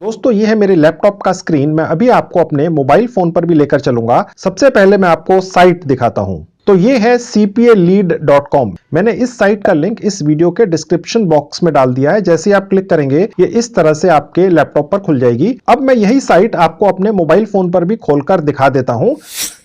दोस्तों ये है मेरे लैपटॉप का स्क्रीन। मैं अभी आपको अपने मोबाइल फोन पर भी लेकर चलूंगा। सबसे पहले मैं आपको साइट दिखाता हूं। तो ये है cpalead.com। मैंने इस साइट का लिंक इस वीडियो के डिस्क्रिप्शन बॉक्स में डाल दिया है। जैसे ही आप क्लिक करेंगे ये इस तरह से आपके लैपटॉप पर खुल जाएगी। अब मैं यही साइट आपको अपने मोबाइल फोन पर भी खोलकर दिखा देता हूं।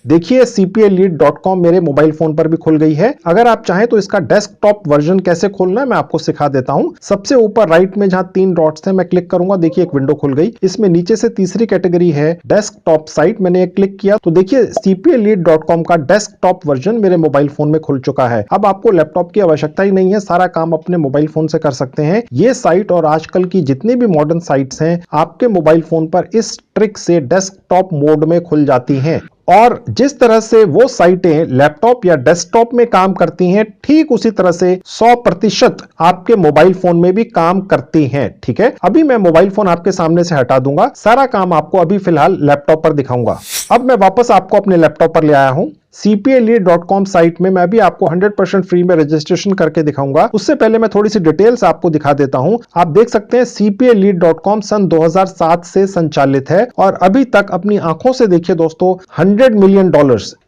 देखिए cpalead.com मेरे मोबाइल फोन पर भी खुल गई है। अगर आप चाहें तो इसका डेस्कटॉप वर्जन कैसे खोलना है मैं आपको सिखा देता हूं। सबसे ऊपर राइट में जहां 3 डॉट्स हैं मैं क्लिक करूंगा, देखिए एक विंडो खुल गई। इसमें नीचे से तीसरी कैटेगरी है डेस्कटॉप साइट। मैंने एक क्लिक किया तो देखिए cpalead.com का डेस्कटॉप वर्जन मेरे मोबाइल फोन में खुल चुका है। अब आपको लैपटॉप की आवश्यकता ही नहीं है, सारा काम अपने मोबाइल फोन से कर सकते हैं। ये साइट और आजकल की जितनी भी मॉडर्न साइट्स हैं आपके मोबाइल फोन पर इस ट्रिक से डेस्कटॉप मोड में खुल जाती हैं। और जिस तरह से वो साइटें लैपटॉप या डेस्कटॉप में काम करती हैं ठीक उसी तरह से 100% आपके मोबाइल फोन में भी काम करती हैं। ठीक है, अभी मैं मोबाइल फोन आपके सामने से हटा दूंगा, सारा काम आपको अभी फिलहाल लैपटॉप पर दिखाऊंगा। अब मैं वापस आपको अपने लैपटॉप पर ले आया हूं। cpalead.com साइट में मैं अभी आपको 100% फ्री में रजिस्ट्रेशन करके दिखाऊंगा। उससे पहले मैं थोड़ी सी डिटेल्स आपको दिखा देता हूं। आप देख सकते हैं cpalead.com सन 2007 से संचालित है और अभी तक अपनी आंखों से देखिए दोस्तों $100 मिलियन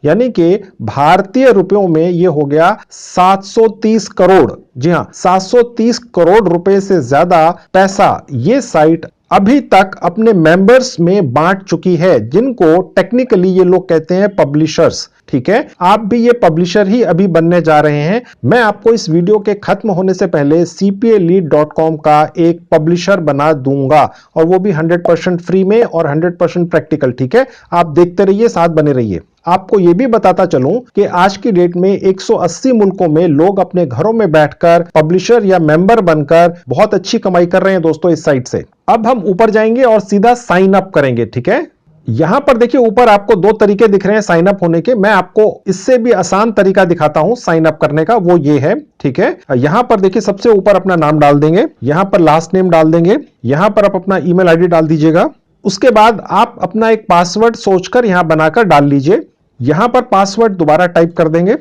यानी कि भारतीय रुपयों में ये हो गया 730 करोड़। जी हां, 730 करोड़ रुपए से ज्यादा पैसा ये साइट अभी तक अपने मेंबर्स में बांट चुकी है, जिनको टेक्निकली ये लोग कहते हैं पब्लिशर्स। ठीक है, आप भी ये पब्लिशर ही अभी बनने जा रहे हैं। मैं आपको इस वीडियो के खत्म होने से पहले cpalead.com का एक पब्लिशर बना दूंगा और वो भी 100% फ्री में और 100% प्रैक्टिकल। ठीक है, आप देखते रहिए, साथ बने रहिए। आपको यह भी बताता चलूं कि आज की डेट में 180 मुल्कों में लोग अपने घरों में बैठकर पब्लिशर या मेंबर बनकर बहुत अच्छी कमाई कर रहे हैं दोस्तों इस साइट से। अब हम ऊपर जाएंगे और सीधा साइन अप करेंगे। ठीक है, यहां पर देखिए ऊपर आपको 2 तरीके दिख रहे हैं साइन अप होने के। मैं आपको इससे भी आसान तरीका दिखाता हूं साइन अप करने का, वो ये है। ठीक है, यहां पर देखिए सबसे ऊपर अपना नाम डाल देंगे, यहां पर लास्ट नेम डाल देंगे, यहां पर आप अपना ईमेल आईडी डाल दीजिएगा। उसके बाद आप अपना एक पासवर्ड सोचकर यहां बनाकर डाल लीजिए। यहां पर पासवर्ड दोबारा टाइप कर देंगे।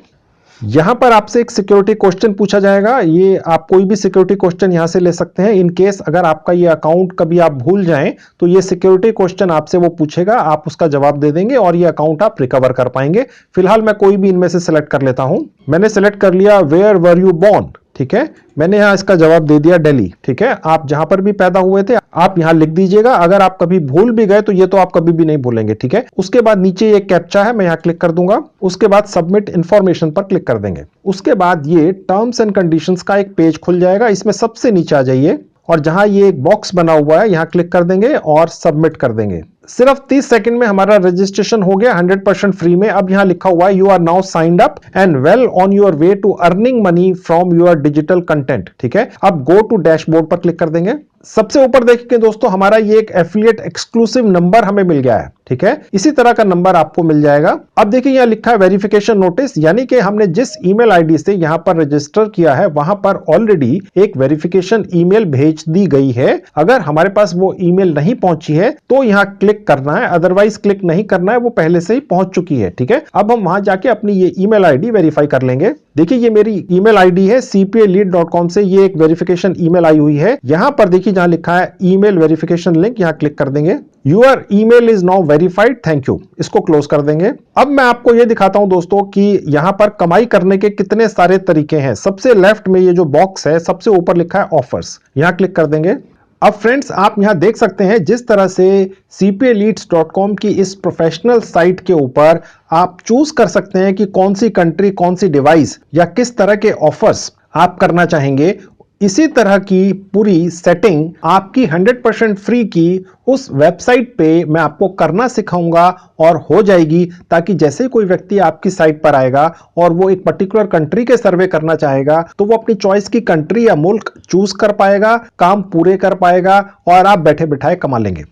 यहां पर आपसे एक सिक्योरिटी क्वेश्चन पूछा जाएगा। ये आप कोई भी सिक्योरिटी क्वेश्चन यहां से ले सकते हैं। इन केस अगर आपका ये अकाउंट कभी आप भूल जाएं तो ये सिक्योरिटी क्वेश्चन आपसे वो पूछेगा, आप उसका जवाब दे देंगे और ये अकाउंट आप रिकवर कर पाएंगे। फिलहाल मैं कोई भी इनमें से सिलेक्ट कर लेता हूं। मैंने सिलेक्ट कर लिया वेयर वर यू बोर्न। ठीक है, मैंने यहां इसका जवाब दे दिया दिल्ली। ठीक है, आप जहां पर भी पैदा हुए थे आप यहां लिख दीजिएगा। अगर आप कभी भूल भी गए तो ये तो आप कभी भी नहीं भूलेंगे। ठीक है, उसके बाद नीचे एक कैप्चा है, मैं यहां क्लिक कर दूंगा। उसके बाद सबमिट इंफॉर्मेशन पर क्लिक कर देंगे। उसके बाद ये टर्म्स एंड कंडीशंस का एक पेज खुल जाएगा। इसमें सबसे नीचे आ जाइए और जहां ये एक बॉक्स बना हुआ है यहां क्लिक कर देंगे और सबमिट कर देंगे। सिर्फ 30 सेकंड में हमारा रजिस्ट्रेशन हो गया 100% फ्री में। अब यहां लिखा हुआ है you are now signed up and well on your way to earning money from your digital content. ठीक है, अब गो टू डैशबोर्ड पर क्लिक कर देंगे। सबसे ऊपर देखिए दोस्तों हमारा ये एक एफिलिएट एक्सक्लूसिव नंबर हमें मिल गया है। ठीक है, इसी तरह का नंबर आपको मिल जाएगा। अब देखिए यहां लिखा है वेरिफिकेशन नोटिस, यानी कि हमने जिस ईमेल आईडी से यहां पर रजिस्टर किया है वहां पर ऑलरेडी एक वेरिफिकेशन ईमेल भेज दी गई है। अगर हमारे पास वो ईमेल नहीं पहुंची है तो यहां क्लिक करना है, अदरवाइज क्लिक नहीं करना है, वो पहले से ही पहुंच चुकी है। ठीक है, अब हम वहां जाके अपनी ये ईमेल आईडी वेरीफाई कर लेंगे। देखिए ये मेरी ईमेल आईडी है, cpalead.com से ये एक वेरिफिकेशन ईमेल आई हुई है। यहां पर देखिए जहां लिखा है ईमेल वेरिफिकेशन लिंक, यहां क्लिक कर देंगे। Your email is now verified, thank you, इसको क्लोज कर देंगे। अब मैं आपको यह दिखाता हूं दोस्तों कि यहां पर कमाई करने के कितने सारे तरीके हैं। सबसे लेफ्ट में ये जो बॉक्स है सबसे ऊपर लिखा है ऑफर्स, यहां क्लिक कर देंगे। अब फ्रेंड्स आप यहां देख सकते हैं जिस तरह से cpaleads.com की इस प्रोफेशनल साइट के ऊपर आप चूज कर सकते हैं कि कौन सी कंट्री, कौन सी डिवाइस या किस तरह के ऑफर्स आप करना चाहेंगे। इसी तरह की पूरी सेटिंग आपकी 100% फ्री की उस वेबसाइट पे मैं आपको करना सिखाऊंगा और हो जाएगी, ताकि जैसे कोई व्यक्ति आपकी साइट पर आएगा और वो एक पर्टिकुलर कंट्री के सर्वे करना चाहेगा तो वो अपनी चॉइस की कंट्री या मुल्क चूज कर पाएगा, काम पूरे कर पाएगा और आप बैठे बिठाए कमा लेंगे।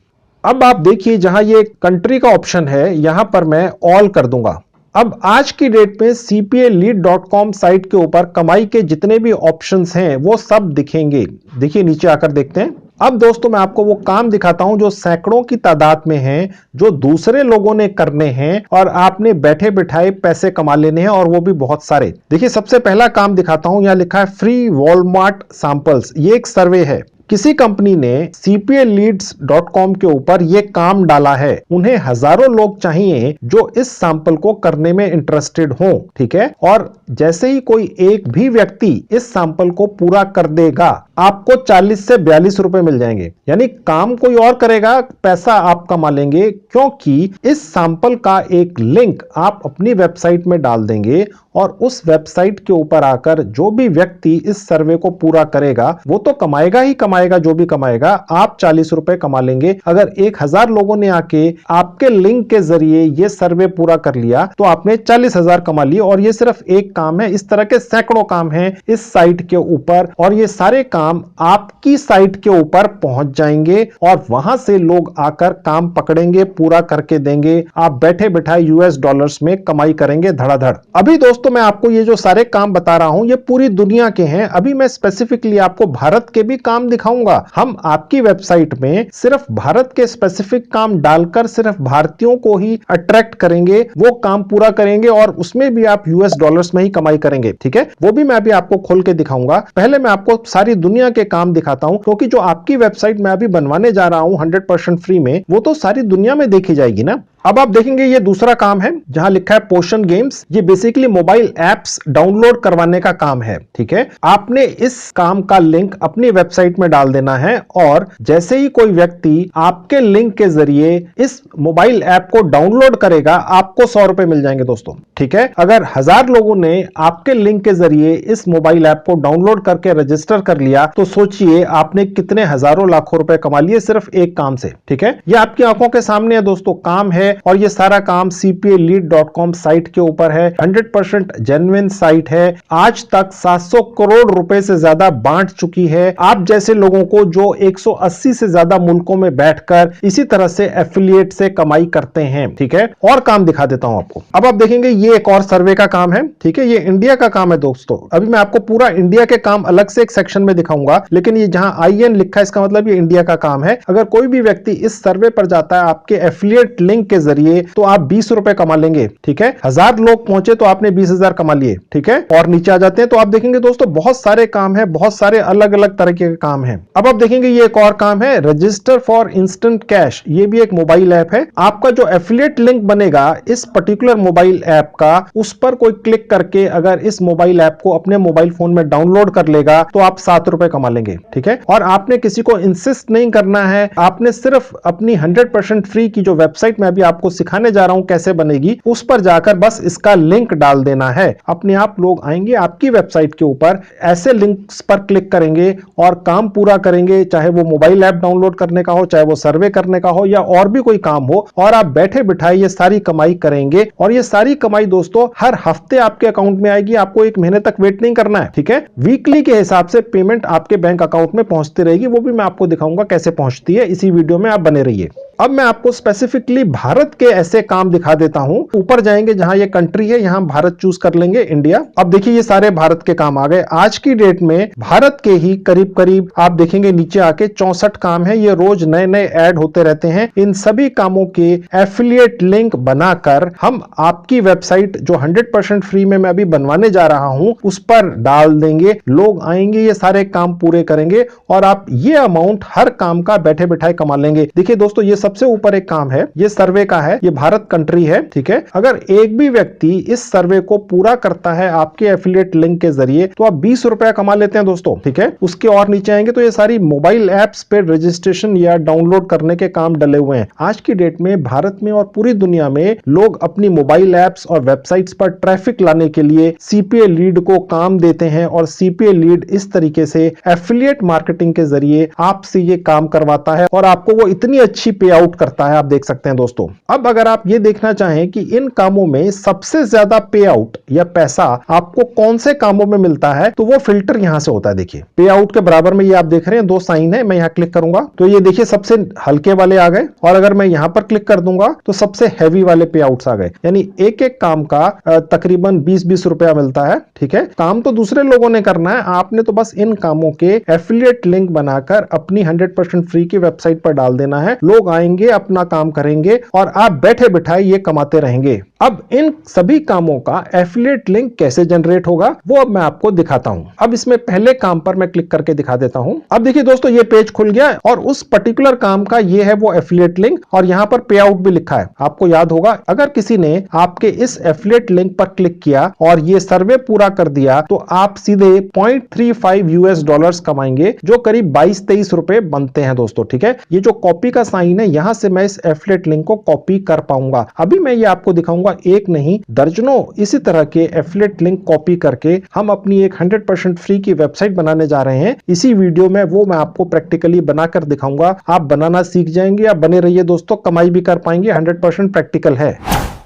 अब आप देखिए जहां ये कंट्री का ऑप्शन है यहां पर मैं ऑल कर दूंगा। अब आज की डेट में cpalead.com साइट के ऊपर कमाई के जितने भी ऑप्शंस हैं वो सब दिखेंगे। देखिए नीचे आकर देखते हैं। अब दोस्तों मैं आपको वो काम दिखाता हूं जो सैकड़ों की तादाद में हैं, जो दूसरे लोगों ने करने हैं और आपने बैठे बिठाए पैसे कमा लेने हैं, और वो भी बहुत सारे। देखिए सबसे पहला काम दिखाता हूं, यहां लिखा है फ्री वॉलमार्ट सैंपल्स। ये एक सर्वे है। किसी कंपनी ने cpaleads.com के ऊपर ये काम डाला है। उन्हें हजारों लोग चाहिए जो इस सैंपल को करने में इंटरेस्टेड हो, ठीक है। और जैसे ही कोई एक भी व्यक्ति इस सैंपल को पूरा कर देगा, आपको 40 से 42 रुपए मिल जाएंगे। यानी काम कोई और करेगा, पैसा आप कमा लेंगे, क्योंकि इस सैंपल का एक लिंक आप अपनी वेबसाइट में डाल देंगे और उस वेबसाइट के ऊपर आकर जो भी व्यक्ति इस सर्वे को पूरा करेगा वो तो कमाएगा ही कमाएगा, जो भी कमाएगा। आप 40 रुपए कमा लेंगे। अगर 1000 लोगों ने आके आपके लिंक के जरिए ये सर्वे पूरा कर लिया तो आपने 40,000 कमा लिए। और ये सिर्फ एक काम है, इस तरह के सैकड़ों काम हैं इस साइट के ऊपर, और ये सारे काम आपकी साइट के ऊपर पहुंच जाएंगे और वहां से लोग आकर काम पकड़ेंगे, पूरा करके देंगे। आप बैठे बैठाए यूएस डॉलर्स में कमाई करेंगे धड़ाधड़। अभी दोस्तों मैं आपको ये जो सारे काम बता रहा हूं ये पूरी दुनिया के हैं। अभी मैं स्पेसिफिकली आपको भारत के भी काम दिखाऊंगा। हम आपकी वेबसाइट में सिर्फ भारत के स्पेसिफिक काम डालकर सिर्फ भारतीयों को ही अट्रैक्ट करेंगे, वो काम पूरा करेंगे और उसमें भी आप यूएस डॉलर्स में ही कमाई करेंगे, ठीक है। वो भी मैं अभी आपको खोल के दिखाऊंगा। पहले मैं आपको सारी दुनिया के काम दिखाता हूं, क्योंकि जो आपकी वेबसाइट मैं अभी बनवाने जा रहा हूं 100% फ्री में, वो तो सारी दुनिया में देखी जाएगी ना। अब आप देखेंगे ये दूसरा काम है जहां लिखा है पोशन गेम्स। ये बेसिकली मोबाइल एप्स डाउनलोड करवाने का काम है, ठीक है। आपने इस काम का लिंक अपनी वेबसाइट में डाल देना है और जैसे ही कोई व्यक्ति आपके लिंक के जरिए इस मोबाइल ऐप को डाउनलोड करेगा, आपको 100 रुपए मिल जाएंगे दोस्तों, ठीक है। अगर 1000 लोगों ने आपके लिंक के जरिए इस मोबाइल ऐप को डाउनलोड करके रजिस्टर कर लिया तो सोचिए आपने कितने हजारों लाखों रुपए कमा लिए सिर्फ एक काम से, ठीक है। ये आपकी आंखों के सामने है दोस्तों, काम है। और ये सारा काम cpalead.com साइट के ऊपर है। 100% जेन्युइन साइट है। आज तक 700 करोड़ रुपए से ज्यादा बांट चुकी है आप जैसे लोगों को जो 180 से ज्यादा मुल्कों में बैठकर इसी तरह से एफिलिएट से कमाई करते हैं, ठीक है। और काम दिखा देता हूं आपको। अब आप देखेंगे ये एक और सर्वे का काम है, ठीक है। ये इंडिया का काम है दोस्तों। अभी मैं आपको पूरा इंडिया के काम अलग से एक सेक्शन में दिखाऊंगा, लेकिन ये जहां IN लिखा है इसका मतलब ये इंडिया का काम है। अगर कोई भी व्यक्ति इस सर्वे पर जाता है आपके एफिलिएट लिंक के जरिए तो आप 20 रुपए कमा लेंगे, ठीक है। 1000 लोग पहुंचे तो आपने 20,000 कमा लिए, ठीक है। और नीचे आ जाते हैं तो आप देखेंगे दोस्तों बहुत सारे काम है, बहुत सारे अलग अलग तरह के काम है। अब आप देखेंगे ये एक और काम है रजिस्टर फॉर इंस्टेंट कैश। ये भी एक मोबाइल ऐप है। आपका जो एफिलिएट लिंक बनेगा इस पर्टिकुलर मोबाइल ऐप का, उस पर कोई क्लिक करके अगर इस मोबाइल ऐप को अपने मोबाइल फोन में डाउनलोड कर लेगा तो आप 7 रुपए कमा लेंगे, ठीक है। और आपने किसी को इंसिस्ट नहीं करना है, आपने सिर्फ अपनी 100% फ्री की जो वेबसाइट में अभी आपको सिखाने जा रहा हूं कैसे बनेगी, उस पर जाकर बस इसका लिंक डाल देना है। अपने आप लोग आएंगे आपकी वेबसाइट के ऊपर, ऐसे लिंक्स पर क्लिक करेंगे और काम पूरा करेंगे, चाहे वो मोबाइल ऐप डाउनलोड करने का हो, चाहे वो सर्वे करने का हो या और भी कोई काम हो। और आप बैठे बिठाए ये सारी कमाई करेंगे और ये सारी कमाई दोस्तों हर हफ्ते आपके अकाउंट में आएगी। आपको एक महीने तक वेट नहीं करना है, ठीक है। वीकली के हिसाब से पेमेंट आपके बैंक अकाउंट में पहुंचती रहेगी। वो भी मैं आपको दिखाऊंगा कैसे पहुंचती है। इसी वीडियो में आप बने रहिए। अब मैं आपको स्पेसिफिकली भारत के ऐसे काम दिखा देता हूं। ऊपर जाएंगे जहां ये कंट्री है, यहां भारत चूज कर लेंगे, इंडिया। अब देखिए ये सारे भारत के काम आ गए। आज की डेट में भारत के ही करीब करीब आप देखेंगे नीचे आके 64 काम है। ये रोज नए नए ऐड होते रहते हैं। इन सभी कामों के एफिलिएट लिंक बनाकर हम आपकी वेबसाइट जो 100% फ्री में मैं अभी बनवाने जा रहा हूं उस पर डाल देंगे। लोग आएंगे, ये सारे काम पूरे करेंगे और आप ये अमाउंट हर काम का बैठे बैठाए कमा लेंगे। देखिए दोस्तों ये सबसे ऊपर एक काम है, ये सर्वे का है, ये भारत कंट्री है, ठीक है। अगर एक भी व्यक्ति इस सर्वे को पूरा करता है आपके एफिलिएट लिंक के जरिए तो आप 20 रुपया कमा लेते हैं दोस्तों, ठीक है। उसके और नीचे आएंगे तो ये सारी मोबाइल एप्स पे रजिस्ट्रेशन या डाउनलोड करने के काम डले हुए हैं। आज की डेट में भारत में और पूरी दुनिया में लोग अपनी मोबाइल एप्स और वेबसाइट्स पर ट्रैफिक लाने के लिए सीपीए लीड को काम देते हैं और सीपीए लीड इस तरीके से एफिलिएट मार्केटिंग के जरिए आपसे ये काम करवाता है और आपको वो इतनी अच्छी पे आउट करता है, आप देख सकते हैं दोस्तों। अब अगर आप ये देखना चाहें कि इन कामों में सबसे ज्यादा पे आउट या पैसा आपको कौन से कामों में मिलता है तो वो फिल्टर यहां से होता है। देखिए पे आउट के बराबर में ये आप देख रहे हैं 2 साइन है, मैं यहां क्लिक करूंगा तो ये देखिए सबसे हल्के वाले आ गए और अगर मैं यहां पर क्लिक कर दूंगा तो सबसे हैवी वाले पे आउट्स आ गए। यानी एक एक काम का तकरीबन 20-20 रुपया मिलता है, ठीक है। काम तो दूसरे लोगों ने करना है, आपने तो बस इन कामों के एफिलिएट लिंक बनाकर अपनी 100% फ्री की वेबसाइट पर डाल देना है। लोग आएंगे, अपना काम करेंगे और और आप बैठे बिठाए ये कमाते रहेंगे। अब इन सभी कामों का एफिलिएट लिंक कैसे जनरेट होगा वो अब मैं आपको दिखाता हूं। अब इसमें पहले काम पर मैं क्लिक करके दिखा देता हूं। अब देखिए दोस्तों, ये पेज खुल गया और उस पर्टिकुलर काम का ये है वो एफिलिएट लिंक, और यहां पर पे आउट भी लिखा है। आपको याद होगा, अगर किसी ने आपके इस एफिलिएट लिंक पर क्लिक किया और ये सर्वे पूरा कर दिया तो आप सीधे $0.35 कमाएंगे, जो करीब 22-23 रुपए बनते हैं दोस्तों। ठीक है, ये जो कॉपी का साइन है, यहां से मैं इस एफिलिएट लिंक को कॉपी कर पाऊंगा। अभी मैं ये आपको दिखाऊंगा, एक नहीं दर्जनों इसी तरह के एफिलिएट लिंक कॉपी करके हम अपनी एक 100% फ्री की वेबसाइट बनाने जा रहे हैं। इसी वीडियो में वो मैं आपको प्रैक्टिकली बनाकर दिखाऊंगा। आप बनाना सीख जाएंगे। आप बने रहिए दोस्तों, कमाई भी कर पाएंगे, 100% प्रैक्टिकल है।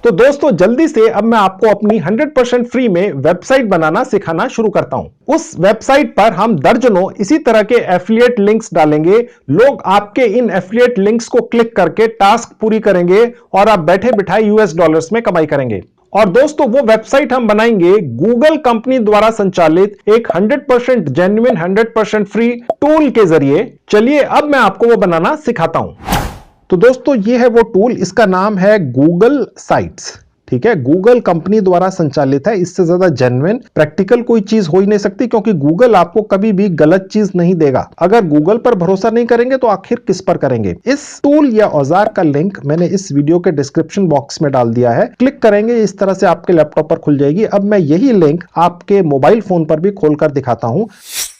तो दोस्तों जल्दी से अब मैं आपको अपनी 100% फ्री में वेबसाइट बनाना सिखाना शुरू करता हूं। उस वेबसाइट पर हम दर्जनों इसी तरह के एफिलिएट लिंक्स डालेंगे। लोग आपके इन एफिलिएट लिंक्स को क्लिक करके टास्क पूरी करेंगे और आप बैठे बिठाए $US में कमाई करेंगे। और दोस्तों वो वेबसाइट हम बनाएंगे गूगल कंपनी द्वारा संचालित एक 100% जेन्युइन 100% फ्री टूल के जरिए। चलिए अब मैं आपको वो बनाना सिखाता हूं। तो दोस्तों ये है वो टूल, इसका नाम है गूगल साइट्स। ठीक है, गूगल कंपनी द्वारा संचालित है। इससे ज्यादा जेन्युइन प्रैक्टिकल कोई चीज हो ही नहीं सकती, क्योंकि गूगल आपको कभी भी गलत चीज नहीं देगा। अगर गूगल पर भरोसा नहीं करेंगे तो आखिर किस पर करेंगे। इस टूल या औजार का लिंक मैंने इस वीडियो के डिस्क्रिप्शन बॉक्स में डाल दिया है। क्लिक करेंगे, इस तरह से आपके लैपटॉप पर खुल जाएगी। अब मैं यही लिंक आपके मोबाइल फोन पर भी खोलकर दिखाता हूं।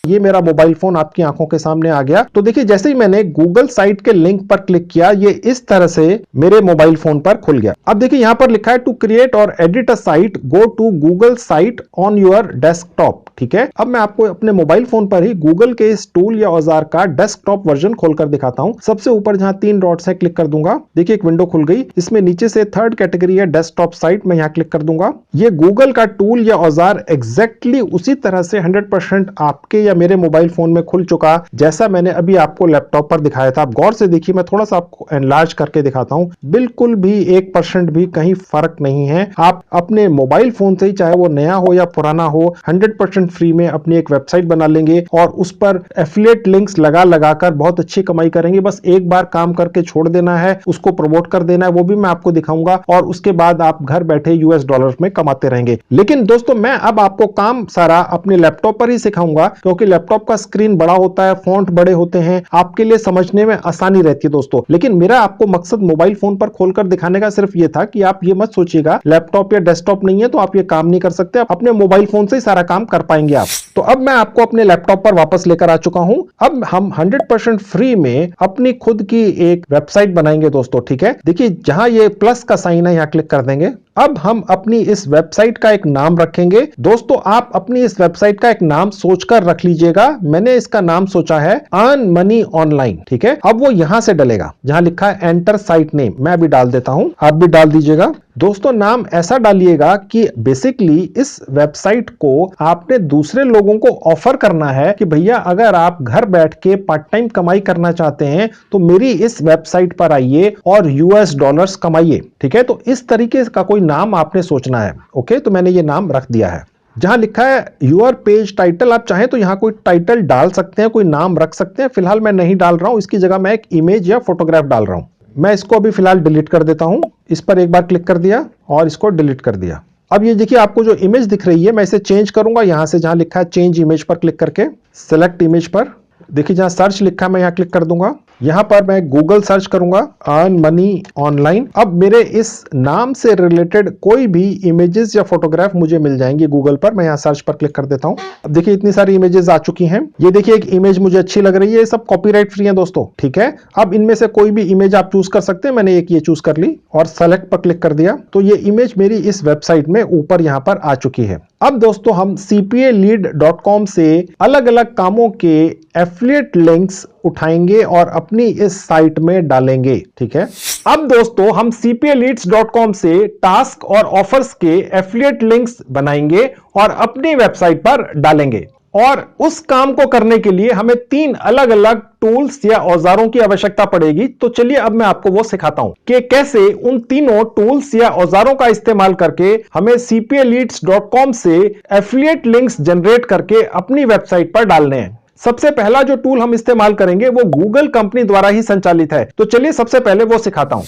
ये मेरा मोबाइल फोन आपकी आंखों के सामने आ गया। तो देखिए, जैसे ही मैंने गूगल साइट के लिंक पर क्लिक किया, ये इस तरह से मेरे मोबाइल फोन पर खुल गया। अब देखिए यहां पर लिखा है टू क्रिएट और edit a site go to Google site on your desktop. ठीक है, अब मैं आपको अपने मोबाइल फोन पर ही गूगल के इस टूल या औजार का डेस्कटॉप वर्जन खोलकर दिखाता हूं। सबसे ऊपर जहां 3 डॉट्स है, क्लिक कर दूंगा। देखिए एक विंडो खुल गई। इसमें नीचे से 3rd कैटेगरी है डेस्कटॉप साइट, मैं यहां क्लिक कर दूंगा। ये गूगल का टूल या औजार एग्जैक्टली उसी तरह से 100% आपके या मेरे मोबाइल फोन में खुल चुका, जैसा मैंने अभी आपको लैपटॉप पर दिखाया था। आप गौर से देखिए, मैं थोड़ा सा आपको एनलार्ज करके दिखाता हूं। बिल्कुल भी 1% भी कहीं फर्क नहीं है। आप अपने मोबाइल फोन से ही, चाहे वो नया हो या पुराना हो, 100% फ्री में अपनी एक वेबसाइट बना लेंगे और उस पर एफिलिएट लिंक्स लगा लगाकर बहुत अच्छी कमाई करेंगे। बस एक बार काम करके छोड़ देना है, उसको प्रमोट कर देना है, वो भी मैं आपको दिखाऊंगा, और उसके बाद आप घर बैठे $US में कमाते रहेंगे। लेकिन दोस्तों मैं अब आपको काम सारा अपने लैपटॉप पर ही सिखाऊंगा, क्योंकि लैपटॉप का स्क्रीन बड़ा होता है, फॉन्ट बड़े होते हैं, आपके लिए समझने में आसानी रहती है दोस्तों। लेकिन मेरा आपको मकसद मोबाइल फोन पर खोलकर दिखाने का सिर्फ ये था कि आप ये मत सोचिएगा लैपटॉप या डेस्कटॉप नहीं है तो आप ये काम नहीं कर सकते। अपने मोबाइल फोन से ही सारा काम कर पाएंगे आप। तो अब मैं आपको अपने लैपटॉप पर वापस लेकर आ चुका हूं। अब हम 100% फ्री में अपनी खुद की एक वेबसाइट बनाएंगे दोस्तों। ठीक है, देखिए जहां ये प्लस का साइन है, यहां क्लिक कर देंगे। अब हम अपनी इस वेबसाइट का एक नाम रखेंगे। दोस्तों आप अपनी इस वेबसाइट का एक नाम सोचकर रख लीजिएगा। मैंने इसका नाम सोचा है अर्न मनी ऑनलाइन। ठीक है, अब वो यहां से डलेगा जहां लिखा है एंटर साइट नेम। मैं अभी डाल देता हूं, आप भी डाल दीजिएगा। दोस्तों नाम ऐसा डालिएगा कि बेसिकली इस वेबसाइट को आपने दूसरे लोगों को ऑफर करना है कि भैया अगर आप घर बैठ के पार्ट टाइम कमाई करना चाहते हैं तो मेरी इस वेबसाइट पर आइए और $US कमाइए। ठीक है, तो इस तरीके का कोई नाम आपने सोचना है। ओके, तो मैंने ये नाम रख दिया है। जहां लिखा है यूर पेज टाइटल, आप चाहें तो यहां कोई टाइटल डाल सकते हैं, कोई नाम रख सकते हैं। फिलहाल मैं नहीं डाल रहा हूं, इसकी जगह मैं एक इमेज या फोटोग्राफ डाल रहा हूं। मैं इसको अभी फिलहाल डिलीट कर देता हूं। इस पर एक बार क्लिक कर दिया और इसको डिलीट कर दिया। अब ये देखिए आपको जो इमेज दिख रही है, मैं इसे चेंज करूंगा। यहां से जहां लिखा है चेंज इमेज पर क्लिक करके सेलेक्ट इमेज पर, देखिए जहां सर्च लिखा है मैं यहां क्लिक कर दूंगा। यहां पर मैं गूगल सर्च करूंगा अर्न मनी ऑनलाइन। अब मेरे इस नाम से रिलेटेड कोई भी इमेजेस या फोटोग्राफ मुझे मिल जाएंगे गूगल पर। मैं यहां सर्च पर क्लिक कर देता हूं। अब देखिए इतनी सारी इमेजेस आ चुकी हैं। ये देखिए एक इमेज मुझे अच्छी लग रही है। ये सब कॉपीराइट फ्री है दोस्तों। ठीक है, अब इनमें से कोई भी इमेज आप चूज कर सकते हैं। मैंने एक ये चूज कर ली और सेलेक्ट पर क्लिक कर दिया, तो ये इमेज मेरी इस वेबसाइट में ऊपर यहां पर आ चुकी है। अब दोस्तों हम cpalead.com से अलग अलग कामों के एफिलिएट लिंक्स उठाएंगे और अपनी इस साइट में डालेंगे। ठीक है, अब दोस्तों हम cpaleads.com से टास्क और ऑफर्स के एफिलिएट लिंक्स बनाएंगे और अपनी वेबसाइट पर डालेंगे। और उस काम को करने के लिए हमें 3 अलग अलग टूल्स या औजारों की आवश्यकता पड़ेगी। तो चलिए अब मैं आपको वो सिखाता हूं कि कैसे उन तीनों टूल्स या औजारों का इस्तेमाल करके हमें cpaleads.com से एफिलिएट लिंक्स जनरेट करके अपनी वेबसाइट पर डालने हैं। सबसे पहला जो टूल हम इस्तेमाल करेंगे वो गूगल कंपनी द्वारा ही संचालित है। तो चलिए सबसे पहले वो सिखाता हूं।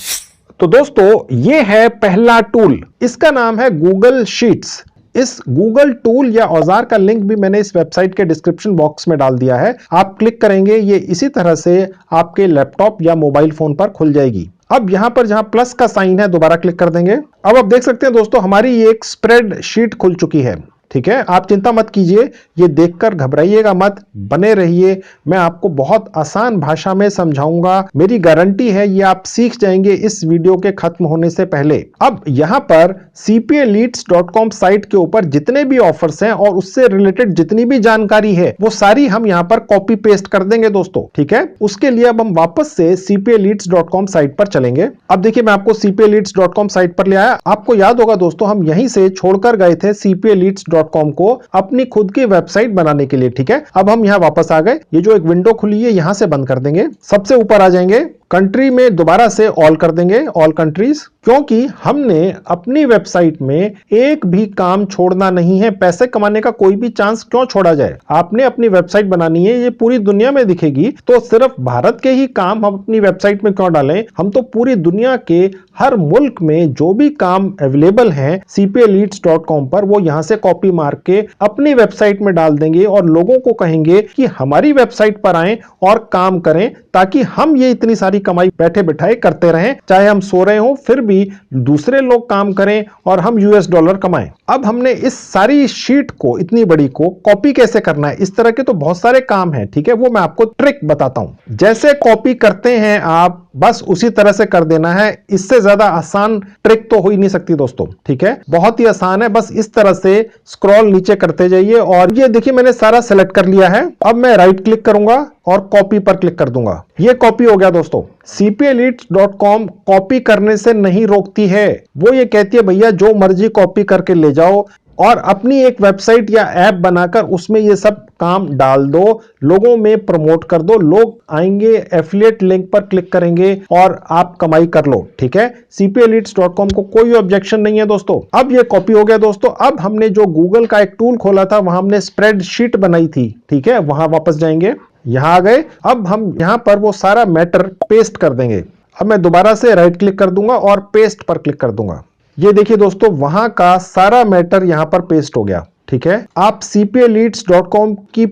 तो दोस्तों ये है पहला टूल, इसका नाम है गूगल शीट्स। इस गूगल टूल या औजार का लिंक भी मैंने इस वेबसाइट के डिस्क्रिप्शन बॉक्स में डाल दिया है। आप क्लिक करेंगे, ये इसी तरह से आपके लैपटॉप या मोबाइल फोन पर खुल जाएगी। अब यहां पर जहां प्लस का साइन है दोबारा क्लिक कर देंगे। अब आप देख सकते हैं दोस्तों हमारी ये एक स्प्रेड शीट खुल चुकी है। ठीक है, आप चिंता मत कीजिए, ये देखकर घबराइएगा मत, बने रहिए। मैं आपको बहुत आसान भाषा में समझाऊंगा, मेरी गारंटी है ये आप सीख जाएंगे इस वीडियो के खत्म होने से पहले। अब यहां पर cpaleads.com साइट के ऊपर जितने भी ऑफर्स हैं और उससे रिलेटेड जितनी भी जानकारी है वो सारी हम यहां पर कॉपी पेस्ट कर देंगे दोस्तों। ठीक है, उसके लिए अब हम वापस से cpaleads.com साइट पर चलेंगे। अब देखिए मैं आपको cpaleads.com साइट पर ले आया। आपको याद होगा दोस्तों हम यहीं से छोड़कर गए थे cpaleads.com को अपनी खुद की वेबसाइट बनाने के लिए। ठीक है, अब हम यहां वापस आ गए। ये जो एक विंडो खुली है यहां से बंद कर देंगे। सबसे ऊपर आ जाएंगे, कंट्री में दोबारा से ऑल कर देंगे, ऑल कंट्रीज, क्योंकि हमने अपनी वेबसाइट में एक भी काम छोड़ना नहीं है। पैसे कमाने का कोई भी चांस क्यों छोड़ा जाए। आपने अपनी वेबसाइट बनानी है, ये पूरी दुनिया में दिखेगी, तो सिर्फ भारत के ही काम हम अपनी वेबसाइट में क्यों डालें। हम तो पूरी दुनिया के हर मुल्क में जो भी काम अवेलेबल हैं cpaleads.com पर वो यहां से कॉपी मार के अपनी वेबसाइट में डाल देंगे और लोगों को कहेंगे कि हमारी वेबसाइट पर आएं और काम करें, ताकि हम ये इतनी सारी कमाई बैठे बिठाए करते रहें। चाहे हम सो रहे हो फिर भी दूसरे लोग काम करें और हम यूएस डॉलर कमाएं। अब हमने इस सारी शीट को, इतनी बड़ी को कॉपी कैसे करना है, इस तरह के तो बहुत सारे काम हैं। ठीक है, वो मैं आपको ट्रिक बताता हूं। जैसे कॉपी करते हैं आप बस उसी तरह से कर देना है। इससे ज्यादा आसान ट्रिक तो हो ही नहीं सकती दोस्तों। ठीक है, बहुत ही आसान है, बस इस तरह से स्क्रॉल नीचे करते जाइए। और ये देखिए मैंने सारा सेलेक्ट कर लिया है। अब मैं राइट क्लिक करूंगा और कॉपी पर क्लिक कर दूंगा। ये कॉपी हो गया दोस्तों। cpaleads.com कॉपी करने से नहीं रोकती है, वो ये कहती है भैया जो मर्जी कॉपी करके ले जाओ और अपनी एक वेबसाइट या ऐप बनाकर उसमें ये सब काम डाल दो, लोगों में प्रमोट कर दो, लोग आएंगे, एफिलिएट लिंक पर क्लिक करेंगे और आप कमाई कर लो। ठीक है, cpaleads.com को कोई ऑब्जेक्शन नहीं है दोस्तों। अब ये कॉपी हो गया दोस्तों। अब हमने जो गूगल का एक टूल खोला था वहां हमने स्प्रेडशीट बनाई थी। ठीक है, वहां वापस जाएंगे, यहां आ गए। अब हम यहां पर वो सारा मैटर पेस्ट कर देंगे। अब मैं दोबारा से राइट क्लिक कर दूंगा और पेस्ट पर क्लिक कर दूंगा। ये देखिए दोस्तों वहां का सारा मैटर यहां पर पेस्ट हो गया। ठीक है, आप cpaleads.com की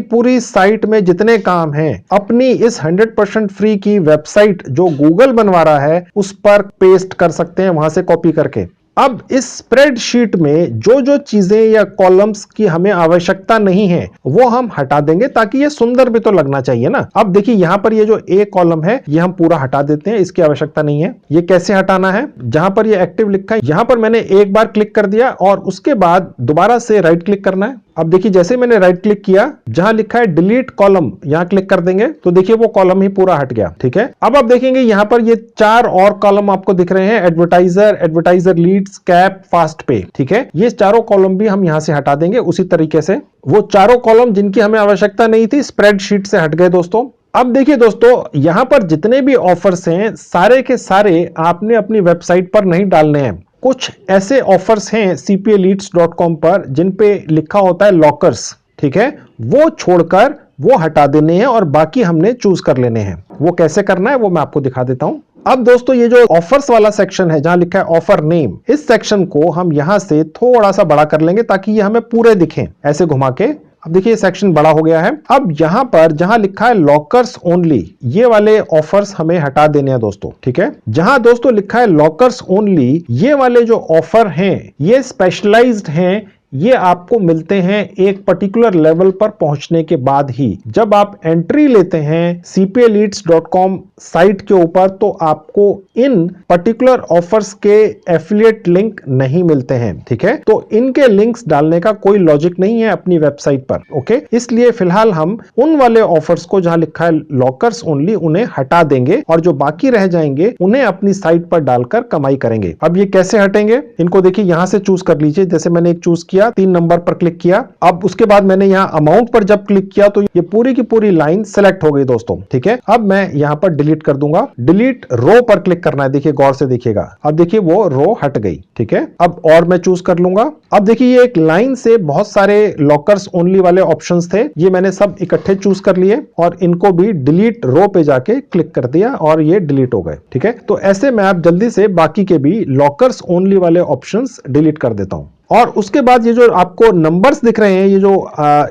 पूरी साइट में जितने काम हैं अपनी इस 100% फ्री की वेबसाइट जो गूगल बनवा रहा है उस पर पेस्ट कर सकते हैं, वहां से कॉपी करके। अब इस स्प्रेडशीट में जो जो चीजें या कॉलम्स की हमें आवश्यकता नहीं है वो हम हटा देंगे, ताकि ये सुंदर भी तो लगना चाहिए ना। अब देखिए यहां पर ये जो ए कॉलम है ये हम पूरा हटा देते हैं, इसकी आवश्यकता नहीं है। ये कैसे हटाना है, जहां पर ये एक्टिव लिखा है यहां पर मैंने एक बार क्लिक कर दिया और उसके बाद दोबारा से राइट क्लिक करना है। अब देखिए जैसे मैंने राइट क्लिक किया, जहां लिखा है डिलीट कॉलम यहां क्लिक कर देंगे तो देखिए वो कॉलम ही पूरा हट गया। ठीक है, अब आप देखेंगे यहां पर ये 4 और कॉलम आपको दिख रहे हैं, एडवर्टाइजर लीड्स, कैप, फास्ट पे। ठीक है, ये चारों कॉलम भी हम यहां से हटा देंगे उसी तरीके से। वो चारों कॉलम जिनकी हमें आवश्यकता नहीं थी स्प्रेडशीट से हट गए दोस्तों। अब देखिए दोस्तों यहां पर जितने भी ऑफर्स हैं सारे के सारे आपने अपनी वेबसाइट पर नहीं डालने हैं। कुछ ऐसे ऑफर्स हैं cpaleads.com पर जिन पे लिखा होता है लॉकर्स। ठीक है, वो छोड़कर वो हटा देने हैं और बाकी हमने चूज कर लेने हैं। वो कैसे करना है वो मैं आपको दिखा देता हूं। अब दोस्तों ये जो ऑफर्स वाला सेक्शन है जहां लिखा है ऑफर नेम, इस सेक्शन को हम यहां से थोड़ा सा बड़ा कर लेंगे ताकि ये हमें पूरे दिखें, ऐसे घुमा के। अब देखिए सेक्शन बड़ा हो गया है। अब यहां पर जहां लिखा है लॉकर्स ओनली, ये वाले ऑफर्स हमें हटा देने हैं दोस्तों। ठीक है, जहां दोस्तों लिखा है लॉकर्स ओनली, ये वाले जो ऑफर हैं ये स्पेशलाइज्ड हैं, ये आपको मिलते हैं एक पर्टिकुलर लेवल पर पहुंचने के बाद ही। जब आप एंट्री लेते हैं cpaleads.com साइट के ऊपर तो आपको इन पर्टिकुलर ऑफर्स के एफिलिएट लिंक नहीं मिलते हैं। ठीक है, तो इनके लिंक्स डालने का कोई लॉजिक नहीं है अपनी वेबसाइट पर। ओके, इसलिए फिलहाल हम उन वाले ऑफर्स को जहां लिखा है लॉकर्स ओनली उन्हें हटा देंगे और जो बाकी रह जाएंगे उन्हें अपनी साइट पर डालकर कमाई करेंगे। अब ये कैसे हटेंगे, इनको देखिए यहां से चूज कर लीजिए। जैसे मैंने एक चूज किया, किया, 3 नंबर पर क्लिक किया। अब उसके बाद मैंने यहाँ अमाउंट पर जब क्लिक किया तो ये पूरी की पूरी लाइन सेलेक्ट हो गई दोस्तों। ठीक है, अब मैं यहाँ पर डिलीट कर दूंगा। डिलीट रो पर क्लिक करना है, देखिए गौर से देखिएगा। अब देखिए वो रो हट गई। ठीक है, अब और मैं चूज कर लूंगा। अब देखिए ये एक लाइन से बहुत सारे लॉकर्स ओनली वाले ऑप्शंस थे, ये मैंने सब इकट्ठे चूज कर लिए और इनको भी डिलीट रो पे जाके क्लिक कर दिया और ये डिलीट हो गए। ठीक है, तो ऐसे मैं आप जल्दी से बाकी के भी लॉकर्स ओनली वाले ऑप्शंस डिलीट कर देता हूं। और उसके बाद ये जो आपको नंबर्स दिख रहे हैं, ये जो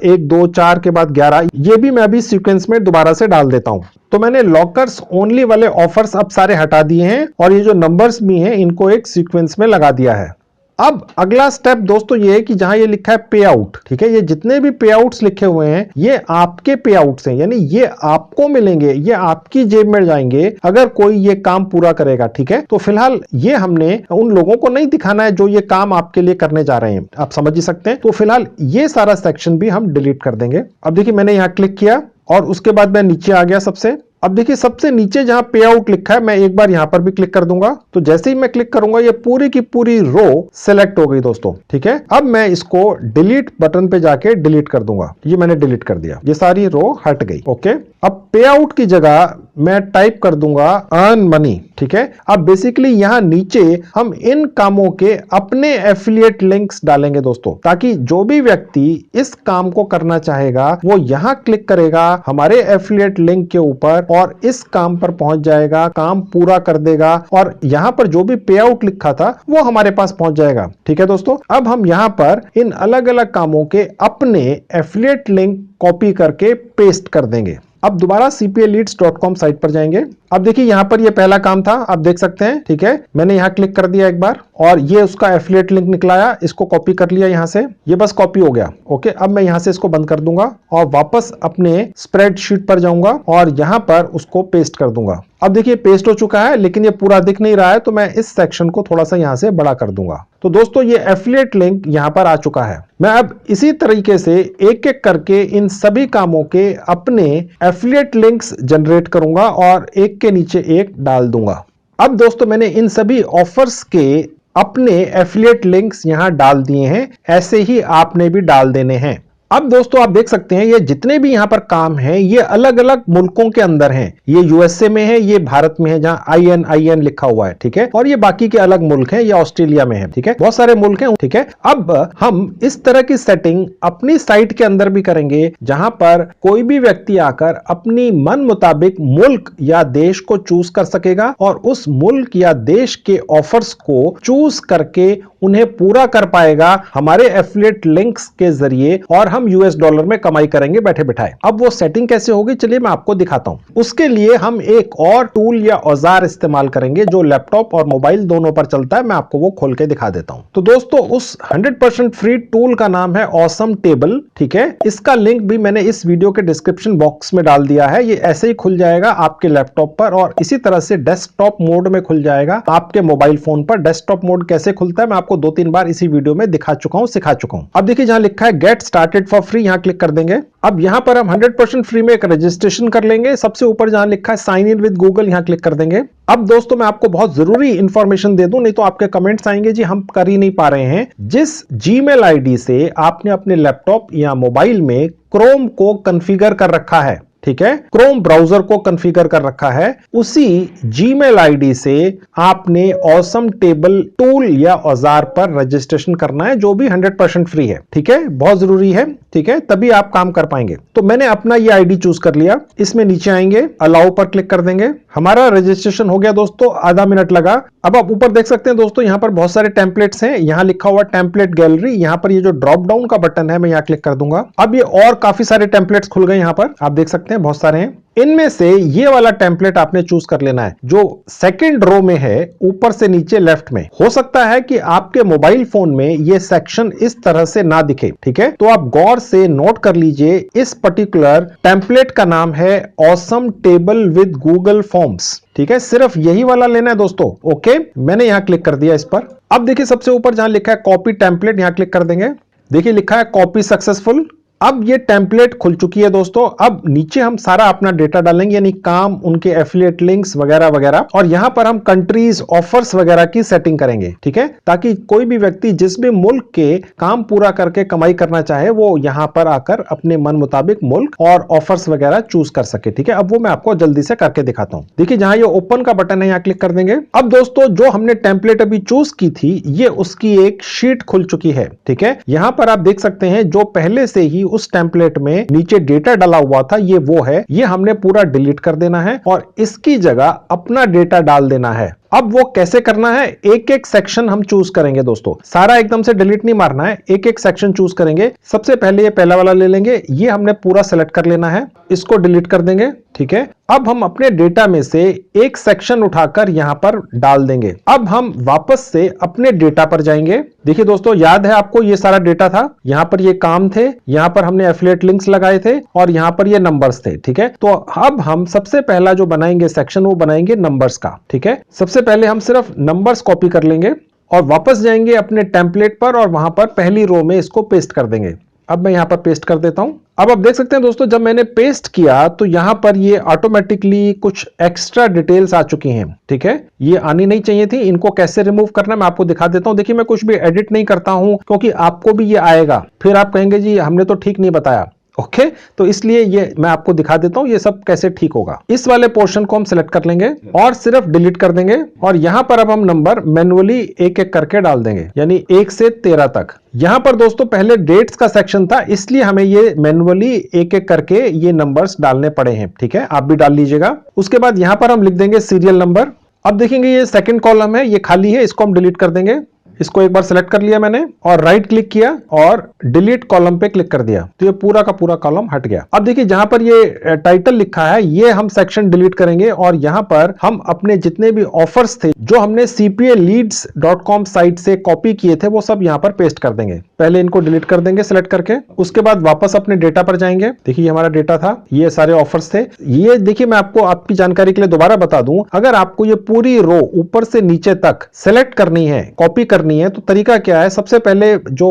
1 2 4 के बाद 11, ये भी मैं अभी सीक्वेंस में दोबारा से डाल देता हूं। तो मैंने लॉकर्स ओनली वाले ऑफर्स अब सारे हटा दिए हैं और ये जो नंबर्स भी हैं इनको एक सीक्वेंस में लगा दिया है। अब अगला स्टेप दोस्तों ये है कि जहां ये लिखा है पे आउट, ठीक है, ये जितने भी पे आउट्स लिखे हुए हैं ये आपके पे आउट्स हैं, यानी ये आपको मिलेंगे, ये आपकी जेब में जाएंगे अगर कोई ये काम पूरा करेगा। ठीक है, तो फिलहाल ये हमने उन लोगों को नहीं दिखाना है जो ये काम आपके लिए करने जा रहे हैं, आप समझ ही सकते हैं। तो फिलहाल ये सारा सेक्शन भी हम डिलीट कर देंगे। अब देखिए मैंने यहां क्लिक किया और उसके बाद मैं नीचे आ गया सबसे। अब देखिए सबसे नीचे जहां पे आउट लिखा है मैं एक बार यहां पर भी क्लिक कर दूंगा, तो जैसे ही मैं क्लिक करूंगा ये पूरी की पूरी रो सेलेक्ट हो गई दोस्तों। ठीक है, अब मैं इसको डिलीट बटन पे जाके डिलीट कर दूंगा। ये मैंने डिलीट कर दिया, ये सारी रो हट गई। ओके, अब पे आउट की जगह मैं टाइप कर दूंगा अर्न मनी। ठीक है, अब बेसिकली यहां नीचे हम इन कामों के अपने एफिलिएट लिंक्स डालेंगे दोस्तों, ताकि जो भी व्यक्ति इस काम को करना चाहेगा वो यहां क्लिक करेगा हमारे एफिलिएट लिंक के ऊपर और इस काम पर पहुंच जाएगा, काम पूरा कर देगा और यहां पर जो भी पे आउट लिखा था वो हमारे पास पहुंच जाएगा। ठीक है दोस्तों, अब हम यहां पर इन अलग अलग कामों के अपने एफिलिएट लिंक कॉपी करके पेस्ट कर देंगे। अब दोबारा cpaleads.com साइट पर जाएंगे। अब देखिए यहां पर ये पहला काम था, आप देख सकते हैं। ठीक है, मैंने यहां क्लिक कर दिया एक बार और ये उसका एफिलिएट लिंक निकलाया, इसको कॉपी कर लिया यहां से, ये बस कॉपी हो गया। ओके, अब मैं यहां से इसको बंद कर दूंगा और वापस अपने स्प्रेडशीट पर जाऊंगा और यहां पर उसको पेस्ट कर दूंगा। अब देखिए पेस्ट हो चुका है, लेकिन ये पूरा दिख नहीं रहा है, तो मैं इस सेक्शन को थोड़ा सा यहां से बड़ा कर दूंगा। तो दोस्तों ये एफिलिएट लिंक यहां पर आ चुका है। मैं अब इसी तरीके से एक एक करके इन सभी कामों के अपने एफिलिएट लिंक्स जनरेट करूंगा और एक के नीचे एक डाल दूंगा। अब दोस्तों मैंने इन सभी ऑफर्स के अपने एफिलिएट लिंक्स यहां डाल दिए हैं, ऐसे ही आपने भी डाल देने हैं। अब दोस्तों आप देख सकते हैं ये जितने भी यहां पर काम हैं ये अलग अलग मुल्कों के अंदर हैं। ये यूएसए में है, ये भारत में है जहां IN लिखा हुआ है। ठीक है, और ये बाकी के अलग मुल्क हैं, ये ऑस्ट्रेलिया में है। ठीक है, बहुत सारे मुल्क हैं। ठीक है, अब हम इस तरह की सेटिंग अपनी साइट के अंदर भी करेंगे जहां पर कोई भी व्यक्ति आकर अपनी मन मुताबिक मुल्क या देश को चूज कर सकेगा और उस मुल्क या देश के ऑफर्स को चूज करके उन्हें पूरा कर पाएगा हमारे एफिलिएट लिंक्स के जरिए और हम US डॉलर में कमाई करेंगे बैठे बिठाए। अब वो सेटिंग कैसे होगी चलिए मैं आपको दिखाता हूं। उसके लिए हम एक और टूल या औजार इस्तेमाल करेंगे जो लैपटॉप और मोबाइल दोनों पर चलता है। मैं आपको वो खोल के दिखा देता हूं। तो दोस्तों उस 100% फ्री टूल का नाम है ऑसम टेबल। ठीक है, इसका लिंक भी मैंने इस वीडियो के डिस्क्रिप्शन बॉक्स में डाल दिया है। ये ऐसे ही खुल जाएगा आपके लैपटॉप पर और इसी तरह से डेस्कटॉप मोड में खुल जाएगा आपके मोबाइल फोन पर। डेस्कटॉप मोड कैसे खुलता है मैं आपको 2-3 बार इसी वीडियो में दिखा चुका हूं, सिखा चुका हूं। अब देखिए जहां लिखा है गेट स्टार्टेड फॉर फ्री, यहां क्लिक कर देंगे। अब यहां पर हम 100% फ्री में एक रजिस्ट्रेशन कर लेंगे। सबसे ऊपर जहां लिखा है साइन इन विद गूगल, यहां क्लिक कर देंगे। अब दोस्तों मैं आपको बहुत जरूरी इंफॉर्मेशन दे दूं, नहीं तो आपके कमेंट्स आएंगे जी हम कर ही नहीं पा रहे हैं। जिस जीमेल आईडी से आपने अपने लैपटॉप या मोबाइल में क्रोम को कॉन्फ़िगर कर रखा है, ठीक है, क्रोम ब्राउजर को कॉन्फ़िगर कर रखा है, उसी जीमेल आईडी से आपने ऑसम टेबल टूल या औजार पर रजिस्ट्रेशन करना है जो भी 100% फ्री है। ठीक है, बहुत जरूरी है। ठीक है, तभी आप काम कर पाएंगे। तो मैंने अपना ये आईडी चूज कर लिया। इसमें नीचे आएंगे, अलाउ पर क्लिक कर देंगे। हमारा रजिस्ट्रेशन हो गया दोस्तों, आधा मिनट लगा। अब आप ऊपर देख सकते हैं दोस्तों यहां पर बहुत सारे टेम्पलेट्स हैं। यहां लिखा हुआ टेम्पलेट गैलरी, यहां पर ये जो ड्रॉप डाउन का बटन है मैं यहां क्लिक कर दूंगा। अब ये और काफी सारे टेम्पलेट्स खुल गए, यहां पर आप देख सकते हैं बहुत सारे हैं। इनमें से ये वाला टेम्पलेट आपने चूज कर लेना है जो सेकंड रो में है, ऊपर से नीचे लेफ्ट में। हो सकता है कि आपके मोबाइल फोन में ये सेक्शन इस तरह से ना दिखे। ठीक है, तो आप गौर से नोट कर लीजिए, इस पर्टिकुलर टेम्पलेट का नाम है awesome table with Google forms. ठीक है, सिर्फ यही वाला लेना है दोस्तों। ओके, मैंने यहां क्लिक कर दिया इस पर। अब देखिए सबसे ऊपर जहां लिखा है कॉपी टेम्पलेट, यहां क्लिक कर देंगे। देखिए लिखा है कॉपी सक्सेसफुल। अब ये टेम्पलेट खुल चुकी है दोस्तों। अब नीचे हम सारा अपना डेटा डालेंगे, यानी काम, उनके एफिलिएट लिंक्स वगैरह वगैरह, और यहां पर हम कंट्रीज, ऑफर्स वगैरह की सेटिंग करेंगे, ठीक है, ताकि कोई भी व्यक्ति जिस भी मुल्क के काम पूरा करके कमाई करना चाहे वो यहां पर आकर अपने मन मुताबिक मुल्क और ऑफर्स वगैरह चूज कर सके, ठीक है। अब वो मैं आपको जल्दी से करके दिखाता हूं। देखिए जहां ये ओपन का बटन है यहां क्लिक कर देंगे। अब दोस्तों जो हमने टेम्पलेट अभी चूज की थी ये उसकी एक शीट खुल चुकी है, ठीक है। यहां पर आप देख सकते हैं जो पहले से ही उस टेम्पलेट में नीचे डेटा डाला हुआ था ये वो है, ये हमने पूरा डिलीट कर देना है और इसकी जगह अपना डेटा डाल देना है। अब वो कैसे करना है, एक एक सेक्शन हम चूज करेंगे दोस्तों, सारा एकदम से डिलीट नहीं मारना है, एक एक सेक्शन चूज करेंगे। सबसे पहले ये पहला वाला ले लेंगे, ये हमने पूरा सेलेक्ट कर लेना है, इसको डिलीट कर देंगे, ठीक है। अब हम अपने डेटा में से एक सेक्शन उठाकर यहां पर डाल देंगे। अब हम वापस से अपने डेटा पर जाएंगे। देखिए दोस्तों याद है आपको ये सारा डेटा था, यहां पर ये काम थे, यहां पर हमने एफिलिएट लिंक्स लगाए थे और यहां पर ये नंबर्स थे, ठीक है। तो अब हम सबसे पहला जो बनाएंगे सेक्शन वो बनाएंगे नंबर्स का, ठीक है। सबसे पहले हम सिर्फ नंबर्स कॉपी कर लेंगे और वापस जाएंगे अपने टेम्पलेट पर और वहां पर पहली रो में इसको पेस्ट कर देंगे। अब मैं यहां पर पेस्ट कर देता हूं। अब आप देख सकते हैं दोस्तों जब मैंने पेस्ट किया तो यहां पर ये ऑटोमेटिकली कुछ एक्स्ट्रा डिटेल्स आ चुकी हैं, ठीक है। ये आनी नहीं चाहिए थी, इनको कैसे रिमूव करना मैं आपको दिखा देता हूं। देखिए मैं कुछ भी एडिट नहीं करता हूं क्योंकि आपको भी ये आएगा, फिर आप कहेंगे जी हमने तो ठीक नहीं बताया, ओके तो इसलिए ये मैं आपको दिखा देता हूं ये सब कैसे ठीक होगा। इस वाले पोर्शन को हम सिलेक्ट कर लेंगे और सिर्फ डिलीट कर देंगे और यहां पर अब हम नंबर मैन्युअली एक एक करके डाल देंगे, यानी 1 से 13 तक। यहां पर दोस्तों पहले डेट्स का सेक्शन था इसलिए हमें ये मैन्युअली एक एक करके ये नंबर्स डालने पड़े हैं, ठीक है, आप भी डाल लीजिएगा। उसके बाद यहां पर हम लिख देंगे सीरियल नंबर। अब देखेंगे ये सेकंड कॉलम है, ये खाली है, इसको हम डिलीट कर देंगे। इसको एक बार सेलेक्ट कर लिया मैंने और राइट क्लिक किया और डिलीट कॉलम पे क्लिक कर दिया तो ये पूरा का पूरा कॉलम हट गया। अब देखिए जहां पर ये टाइटल लिखा है ये हम सेक्शन डिलीट करेंगे और यहां पर हम अपने जितने भी ऑफर्स थे जो हमने cpaleads.com साइट से कॉपी किए थे वो सब यहां पर पेस्ट कर देंगे। पहले इनको डिलीट कर देंगे सेलेक्ट करके, उसके बाद वापस अपने डेटा पर जाएंगे। देखिए हमारा डेटा था, ये सारे ऑफर्स थे। ये देखिए मैं आपको आपकी जानकारी के लिए दोबारा बता दूं, अगर आपको ये पूरी रो ऊपर से नीचे तक सेलेक्ट करनी है, कॉपी करनी है तो तरीका क्या है, सबसे पहले जो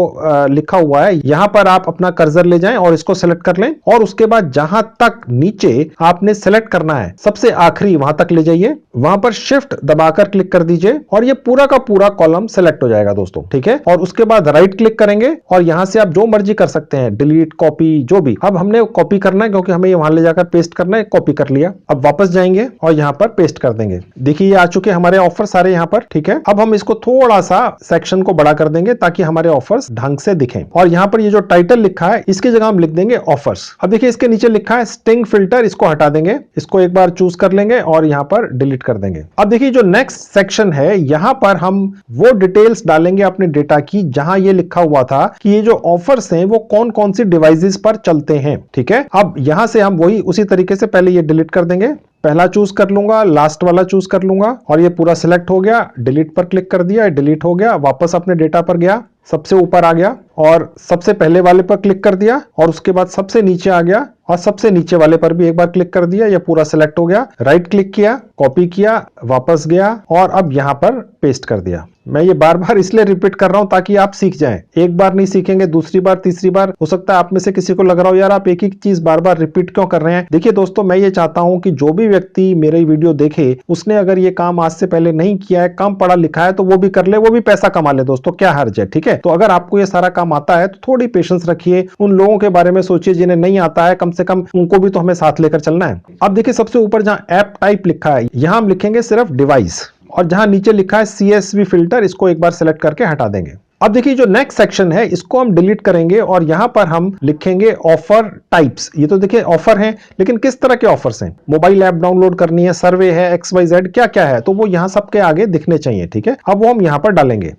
लिखा हुआ है यहां पर आप अपना कर्सर ले जाएं और इसको सेलेक्ट कर लें और उसके बाद जहां तक नीचे आपने सेलेक्ट करना है सबसे आखिरी वहां तक ले जाइए, वहां पर शिफ्ट दबाकर क्लिक कर दीजिए और ये पूरा का पूरा कॉलम सेलेक्ट हो जाएगा दोस्तों, ठीक है। और उसके बाद राइट क्लिक करेंगे और यहां से आप जो मर्जी कर सकते हैं, डिलीट, कॉपी, जो भी। अब हमने कॉपी करना है क्योंकि हमें वहां ले जाकर पेस्ट करना है, कॉपी कर लिया। अब वापस जाएंगे और यहां पर पेस्ट कर देंगे। देखिए ये आ चुके हमारे ऑफर सारे यहां पर, ठीक है। अब हम इसको थोड़ा सा सेक्शन को बड़ा कर देंगे ताकि हमारे ऑफर्स ढंग से दिखें और यहां पर ये जो टाइटल लिखा है इसकी जगह हम लिख देंगे ऑफर्स। अब देखिए इसके नीचे लिखा है स्टिंग फिल्टर, इसको हटा देंगे, इसको एक बार चूज कर लेंगे और यहां पर डिलीट कर देंगे। अब देखिए जो नेक्स्ट सेक्शन है यहां पर हम वो डिटेल्स डालेंगे अपने डेटा की जहां ये लिखा हुआ था कि ये जो ऑफर्स हैं वो कौन कौन सी डिवाइसेस पर चलते हैं, ठीक है। अब यहां से हम वही उसी तरीके से पहले ये डिलीट कर देंगे, पहला चूज कर लूंगा, लास्ट वाला चूज कर लूंगा और ये पूरा सिलेक्ट हो गया। डिलीट पर क्लिक कर दिया, डिलीट हो गया। वापस अपने डेटा पर गया, सबसे ऊपर आ गया और सबसे पहले वाले पर क्लिक कर दिया और उसके बाद सबसे नीचे आ गया और सबसे नीचे वाले पर भी एक बार क्लिक कर दिया, ये पूरा सिलेक्ट हो गया। राइट क्लिक किया, कॉपी किया, वापस गया और अब यहां पर पेस्ट कर दिया। मैं ये बार बार इसलिए रिपीट कर रहा हूं ताकि आप सीख जाएं। एक बार नहीं सीखेंगे, दूसरी बार, तीसरी बार, हो सकता है आप में से किसी को लग रहा हो यार आप एक ही चीज बार बार रिपीट क्यों कर रहे हैं। देखिए दोस्तों मैं ये चाहता हूं कि जो भी व्यक्ति मेरे वीडियो देखे उसने अगर ये काम आज से पहले नहीं किया है, कम पढ़ा लिखा है, तो वो भी कर ले, वो भी पैसा कमा ले दोस्तों, क्या हर्ज है, ठीक है। तो अगर आपको ये सारा काम आता है तो थोड़ी पेशेंस रखिए, उन लोगों के बारे में सोचिए जिन्हें नहीं आता है, कम से कम उनको भी तो हमें साथ लेकर चलना है। अब देखिए सबसे ऊपर जहां ऐप टाइप लिखा है यहां हम लिखेंगे सिर्फ डिवाइस और जहां नीचे लिखा है CSV फिल्टर इसको एक बार सेलेक्ट करके हटा देंगे। अब देखिए जो नेक्स्ट सेक्शन है इसको हम डिलीट करेंगे और यहां पर हम लिखेंगे ऑफर टाइप्स। ये तो देखिए ऑफर हैं लेकिन किस तरह के ऑफर्स हैं, मोबाइल ऐप डाउनलोड करनी है, सर्वे है, XYZ क्या क्या है, तो वो यहां सबके आगे दिखने चाहिए, ठीक है। अब वो हम यहां पर डालेंगे।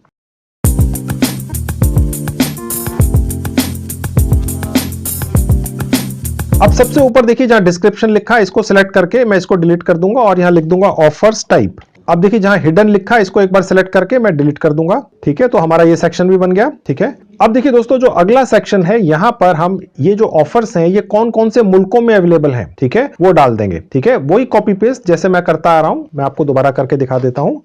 अब सबसे ऊपर देखिए जहां डिस्क्रिप्शन लिखा है इसको सिलेक्ट करके मैं इसको डिलीट कर दूंगा और यहां लिख दूंगा ऑफर्स टाइप। अब देखिए जहां हिडन लिखा है इसको एक बार सिलेक्ट करके मैं डिलीट कर दूंगा, ठीक है। तो हमारा ये सेक्शन भी बन गया, ठीक है। अब देखिए दोस्तों जो अगला सेक्शन है यहां पर हम ये जो ऑफर्स हैं ये कौन कौन से मुल्कों में अवेलेबल हैं, ठीक है, वो डाल देंगे, ठीक है। वही कॉपी पेस्ट जैसे मैं करता आ रहा हूं, मैं आपको दोबारा करके दिखा देता हूं।